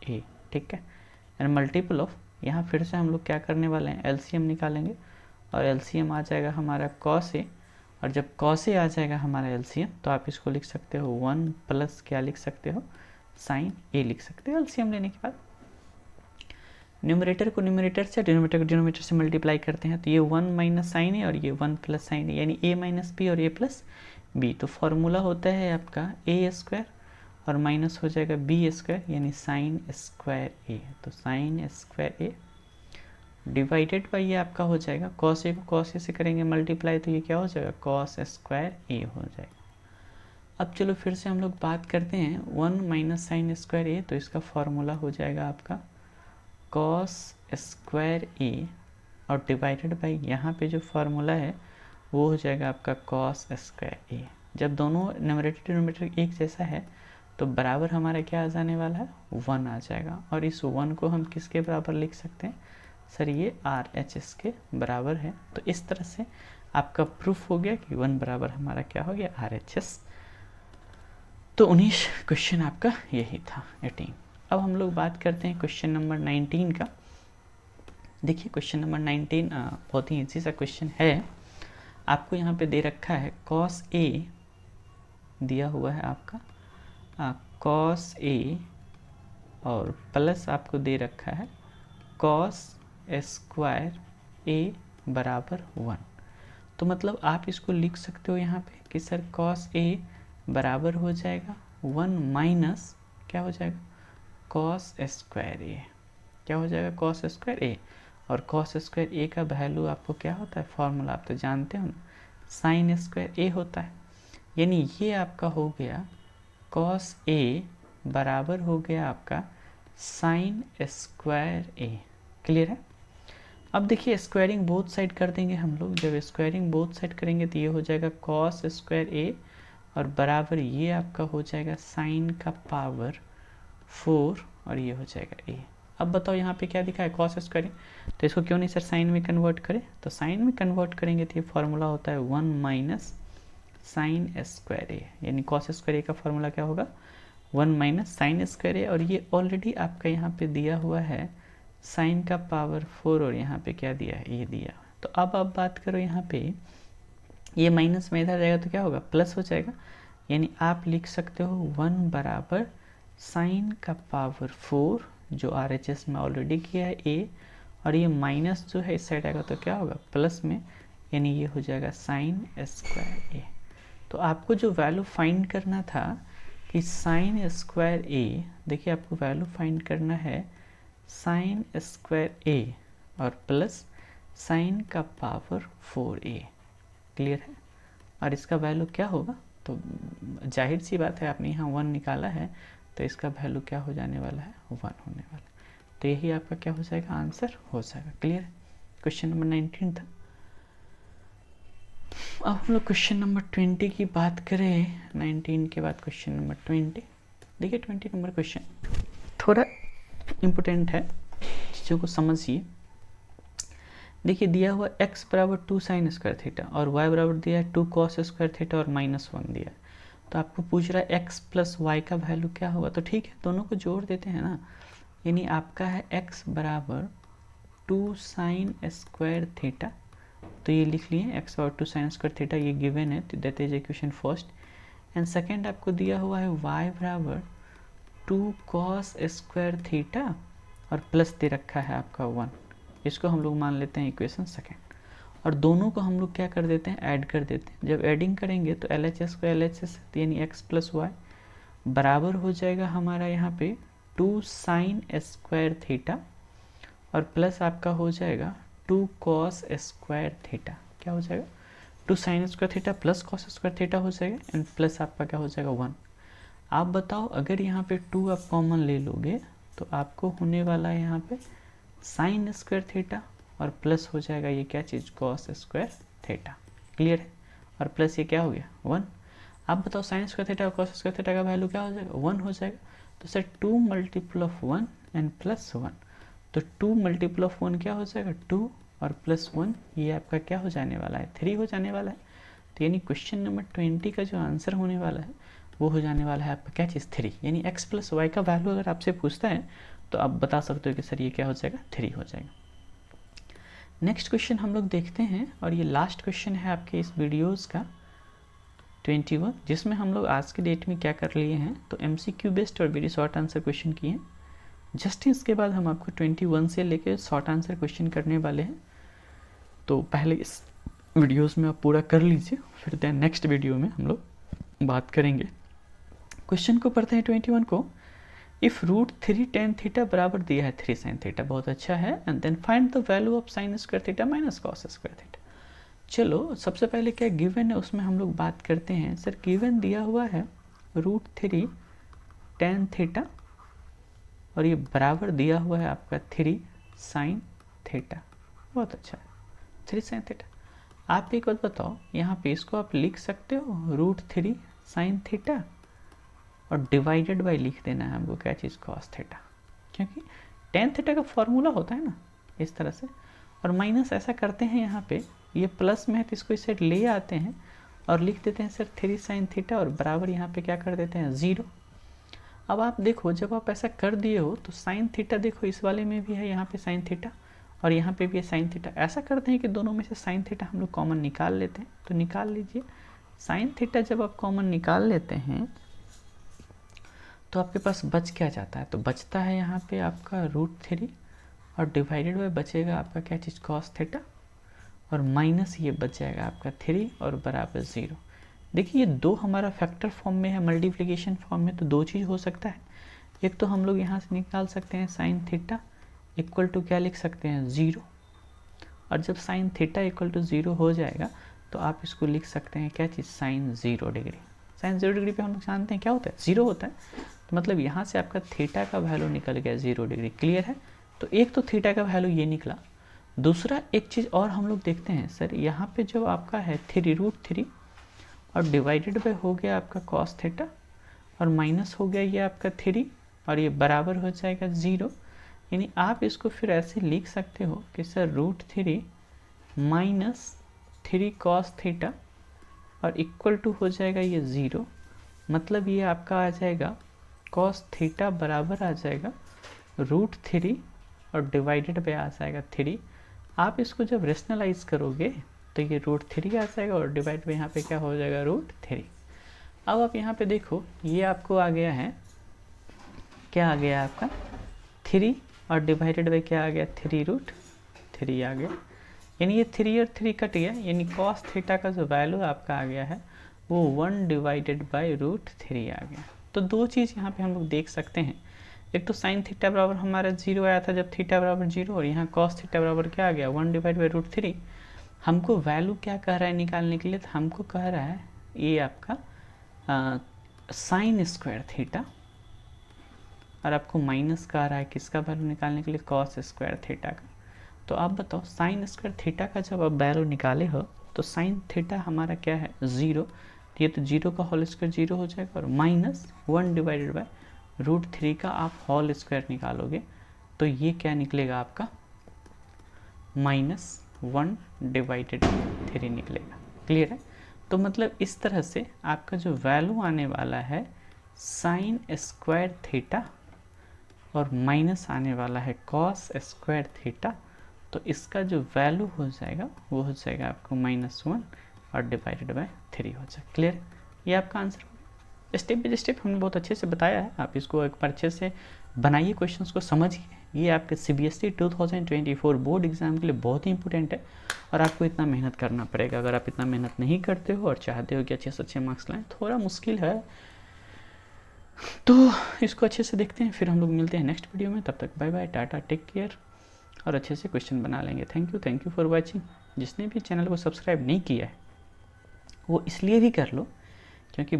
A, ठीक है, एंड मल्टीपल ऑफ, यहाँ फिर से हम लोग क्या करने वाले हैं LCM निकालेंगे, और LCM आ जाएगा हमारा cos A, और जब cos A आ जाएगा हमारा LCM तो आप इसको लिख सकते हो 1 प्लस क्या लिख सकते हो sin A लिख सकते हो। LCM लेने के बाद न्यूमरेटर को न्यूमरेटर से, डिनोमिनेटर को डिनोमिनेटर से मल्टीप्लाई करते हैं, तो ये 1 - sin A और ये 1 + sin A, यानी A - B और A + B। तो फॉर्मूला होता है आपका A² और माइनस हो जाएगा B², यानी sin² A, तो sin² A डिवाइडेड बाई ये आपका हो जाएगा cos A को cos A से करेंगे मल्टीप्लाई, तो ये क्या हो जाएगा cos² A हो जाएगा। अब चलो फिर से हम लोग बात करते हैं 1 - sin² A, तो इसका फॉर्मूला हो जाएगा आपका cos² A और डिवाइडेड बाई यहाँ पे जो फार्मूला है वो हो जाएगा आपका cos² A। जब दोनों न्यूमरेटर डिनोमिनेटर एक जैसा है तो बराबर हमारा क्या आ जाने वाला है 1 आ जाएगा, और इस 1 को हम किसके बराबर लिख सकते हैं सर, ये RHS के बराबर है। तो इस तरह से आपका प्रूफ हो गया कि 1 बराबर हमारा क्या हो गया RHS। तो 19 क्वेश्चन आपका यही था 18। अब हम लोग बात करते हैं क्वेश्चन नंबर 19 का। देखिए क्वेश्चन नंबर 19 बहुत ही ईजी सा क्वेश्चन है। आपको यहाँ पे दे रखा है cos A दिया हुआ है आपका cos A और प्लस आपको दे रखा है cos स्क्वायर ए बराबर 1। तो मतलब आप इसको लिख सकते हो यहाँ पे कि सर cos ए बराबर हो जाएगा 1 माइनस क्या हो जाएगा cos स्क्वायर ए। क्या हो जाएगा cos स्क्वायर ए, और cos स्क्वायर ए का वैल्यू आपको क्या होता है, फॉर्मूला आप तो जानते हो ना, साइन स्क्वायर ए होता है। यानी ये आपका हो गया cos ए बराबर हो गया आपका साइन स्क्वायर ए। क्लियर है। अब देखिए स्क्वायरिंग बोथ साइड कर देंगे हम लोग। जब स्क्वायरिंग बोथ साइड करेंगे तो ये हो जाएगा cos स्क्वायर ए और बराबर ये आपका हो जाएगा साइन का पावर 4 और ये हो जाएगा ए। अब बताओ यहाँ पे क्या दिखा है cos स्क्वायरिंग, तो इसको क्यों नहीं सर साइन में कन्वर्ट करें, तो साइन में कन्वर्ट करेंगे तो ये फॉर्मूला होता है 1 माइनस साइन स्क्वायर ए। यानी cos स्क्वायर ए का फॉर्मूला क्या होगा 1 माइनस साइन स्क्वायर ए, और ये ऑलरेडी आपका यहाँ पे दिया हुआ है साइन का पावर 4 और यहाँ पे क्या दिया है ये दिया। तो अब आप बात करो यहाँ पे ये माइनस में इधर जाएगा तो क्या होगा प्लस हो जाएगा। यानी आप लिख सकते हो 1 बराबर साइन का पावर 4 जो RHS में ऑलरेडी किया है ए, और ये माइनस जो है इस साइड आएगा तो क्या होगा प्लस में, यानी ये हो जाएगा साइन स्क्वायर ए। तो आपको जो वैल्यू फाइंड करना था कि साइन स्क्वायर ए, देखिए आपको वैल्यू फाइंड करना है साइन स्क्वायर ए और प्लस साइन का पावर 4a। क्लियर है। और इसका वैल्यू क्या होगा, तो जाहिर सी बात है आपने यहाँ 1 निकाला है तो इसका वैल्यू क्या हो जाने वाला है 1 होने वाला है। तो यही आपका क्या हो जाएगा आंसर हो जाएगा। क्लियर है। क्वेश्चन नंबर 19 था। अब हम लोग क्वेश्चन नंबर 20 की बात करें। 19 के बाद क्वेश्चन नंबर 20। देखिए 20 नंबर क्वेश्चन थोड़ा इम्पोर्टेंट है, चीज़ों को समझिए। देखिए दिया हुआ x बराबर 2 साइन स्क्वायर थीटा और y बराबर दिया है 2 कॉस स्क्वायर थीटा और -1 दिया है। तो आपको पूछ रहा है x प्लस वाई का वैल्यू क्या होगा। तो ठीक है दोनों को जोड़ देते हैं ना। यानी आपका है x बराबर 2 साइन स्क्वायर थीटा, तो ये लिख लिए x बराबर 2 साइन स्क्वायर थीटा, ये गिवन है, तो that is equation first. And second आपको दिया हुआ है y बराबर 2 कॉस स्क्वायर थीटा और प्लस दे रखा है आपका 1। इसको हम लोग मान लेते हैं इक्वेशन सेकेंड, और दोनों को हम लोग क्या कर देते हैं ऐड कर देते हैं। जब एडिंग करेंगे तो LHS को LHS यानी x प्लस वाई बराबर हो जाएगा हमारा यहाँ पे 2 साइन स्क्वायर थीटा और प्लस आपका हो जाएगा 2 कॉस स्क्वायर थीटा। क्या हो जाएगा 2 sign square theta plus cos square theta हो जाएगा एंड प्लस आपका क्या हो जाएगा 1। आप बताओ अगर यहाँ पे 2 आप कॉमन ले लोगे तो आपको होने वाला है यहाँ पे साइन स्क्वायर थीटा और प्लस हो जाएगा ये क्या चीज़ कॉस स्क्वायर थीटा। क्लियर है। और प्लस ये क्या हो गया 1। आप बताओ साइन स्क्वायर थीटा और कॉस स्क्वायर थीटा का वैल्यू क्या हो जाएगा 1 हो जाएगा। तो sir 2 multiple of 1 and plus 1, तो 2 मल्टीपल ऑफ 1 क्या हो जाएगा 2 और प्लस 1 ये आपका क्या हो जाने वाला है 3 हो जाने वाला है। तो यानी क्वेश्चन नंबर 20 का जो आंसर होने वाला है वो हो जाने वाला है आपका क्या चीज़ 3। यानी x प्लस वाई का वैल्यू अगर आपसे पूछता है तो आप बता सकते हो कि सर ये क्या हो जाएगा 3 हो जाएगा। नेक्स्ट क्वेश्चन हम लोग देखते हैं और ये लास्ट क्वेश्चन है आपके इस वीडियोस का 21, जिसमें हम लोग आज के डेट में क्या कर लिए हैं तो MCQ बेस्ड और वेरी शॉर्ट आंसर क्वेश्चन किए हैं। जस्ट इसके बाद हम आपको 21 से लेकर शॉर्ट आंसर क्वेश्चन करने वाले हैं। तो पहले इस वीडियोस में आप पूरा कर लीजिए, फिर देन नेक्स्ट वीडियो में हम लोग बात करेंगे। क्वेश्चन को पढ़ते हैं 21 को। इफ रूट 3 tan थीटा बराबर दिया है 3 sin थीटा, बहुत अच्छा है। And then find the value of sine square theta minus cos square theta. चलो सबसे पहले क्या गिवन है उसमें हम लोग बात करते हैं। सर गिवन दिया हुआ है रूट 3 tan थीटा और ये बराबर दिया हुआ है आपका 3 sin थीटा। बहुत अच्छा है 3 sin थीटा। आप एक बात बताओ यहाँ पे इसको आप लिख सकते हो रूट 3 sin थीटा और डिवाइडेड बाय लिख देना है हमको क्या चीज़ कॉस थीटा, क्योंकि tan थीटा का फॉर्मूला होता है ना इस तरह से। और माइनस ऐसा करते हैं यहाँ पे ये प्लस में है तो इसको इस साइड ले आते हैं और लिख देते हैं सर 3 sin थीटा और बराबर यहाँ पे क्या कर देते हैं 0। अब आप देखो जब आप ऐसा कर दिए हो तो साइन थीटा देखो इस वाले में भी है यहाँ पे साइन थीटा और यहाँ पे भी है साइन थीटा। ऐसा करते हैं कि दोनों में से साइन थीटा हम लोग कॉमन निकाल लेते हैं। तो निकाल लीजिए साइन थीटा जब आप कॉमन निकाल लेते हैं तो आपके पास बच क्या जाता है, तो बचता है यहाँ पे आपका √3 और डिवाइडेड बाय बचेगा आपका क्या चीज़ cos थीटा, और माइनस ये बच जाएगा आपका 3 और बराबर 0। देखिए ये दो हमारा फैक्टर फॉर्म में है, मल्टीप्लिकेशन फॉर्म में, तो दो चीज़ हो सकता है। एक तो हम लोग यहाँ से निकाल सकते हैं साइन थीटा इक्वल टू क्या लिख सकते हैं 0, और जब साइन थीटा इक्वल टू 0 हो जाएगा तो आप इसको लिख सकते हैं क्या चीज़ साइन 0 डिग्री। साइन 0 डिग्री पे हम लोग जानते हैं क्या होता है 0 होता है, तो मतलब यहाँ से आपका थीटा का वैल्यू निकल गया 0 डिग्री। क्लियर है, तो एक तो थीटा का वैल्यू ये निकला। दूसरा एक चीज़ और हम लोग देखते हैं सर, यहाँ पे जो आपका है 3√3 और डिवाइडेड बाय हो गया आपका cos थीटा और माइनस हो गया ये आपका 3 और ये बराबर हो जाएगा 0। यानी आप इसको फिर ऐसे लिख सकते हो कि सर √3 माइनस 3 cos थीटा और इक्वल टू हो जाएगा ये 0। मतलब ये आपका आ जाएगा cos थीटा बराबर आ जाएगा √3 और डिवाइडेड बाय आ जाएगा 3। आप इसको जब रेशनलाइज करोगे तो ये √3 आ जाएगा और डिवाइड बाय यहाँ पे क्या हो जाएगा √3। अब आप यहाँ पे देखो ये आपको आ गया है, क्या आ गया आपका 3 और डिवाइडेड बाय क्या आ गया 3√3 आ गया। यानी ये 3 और 3 कट गया, यानी cos थीटा का जो वैल्यू आपका आ गया है वो 1 डिवाइडेड बाय √3 आ गया। तो दो चीज़ यहाँ पे हम लोग देख सकते हैं, एक तो साइन थीटा बराबर हमारा 0 आया था जब थीटा बराबर 0, और यहाँ cos थीटा बराबर क्या आ गया 1 डिवाइड बाय √3। हमको वैल्यू क्या कह रहा है निकालने के लिए, तो हमको कह रहा है ये आपका साइन स्क्वायर थीटा, और आपको माइनस कह रहा है किसका वैल्यू निकालने के लिए cos स्क्वायर थीटा का। तो आप बताओ साइन स्क्वायर थीटा का जब आप वैल्यू निकाले हो तो साइन थीटा हमारा क्या है 0, ये तो 0 का होल स्क्वायर 0 हो जाएगा, और माइनस 1 डिवाइडेड बाय √3 का आप होल स्क्वायर निकालोगे तो ये क्या निकलेगा आपका -1 डिवाइडेड बाय 3 निकलेगा। क्लियर है, तो मतलब इस तरह से आपका जो वैल्यू आने वाला है साइन स्क्वायर थीटा और माइनस आने वाला है cos स्क्वायर थीटा, तो इसका जो वैल्यू हो जाएगा वो हो जाएगा आपको -1 और डिवाइडेड बाय 3 हो जाएगा। क्लियर, ये आपका आंसर होगा। स्टेप बाय स्टेप हमने बहुत अच्छे से बताया है, आप इसको एक बार अच्छे से बनाइए, क्वेश्चंस को समझिए। ये आपके CBSE 2024 बोर्ड एग्जाम के लिए बहुत ही इंपॉर्टेंट है और आपको इतना मेहनत करना पड़ेगा। अगर आप इतना मेहनत नहीं करते हो और चाहते हो कि अच्छे से अच्छे मार्क्स लाएं, थोड़ा मुश्किल है, तो इसको अच्छे से देखते हैं, फिर हम लोग मिलते हैं नेक्स्ट वीडियो में। तब तक bye bye, tata, take care, और अच्छे से क्वेश्चन बना लेंगे। Thank you for watching. जिसने भी चैनल को सब्सक्राइब नहीं किया है वो इसलिए भी कर लो क्योंकि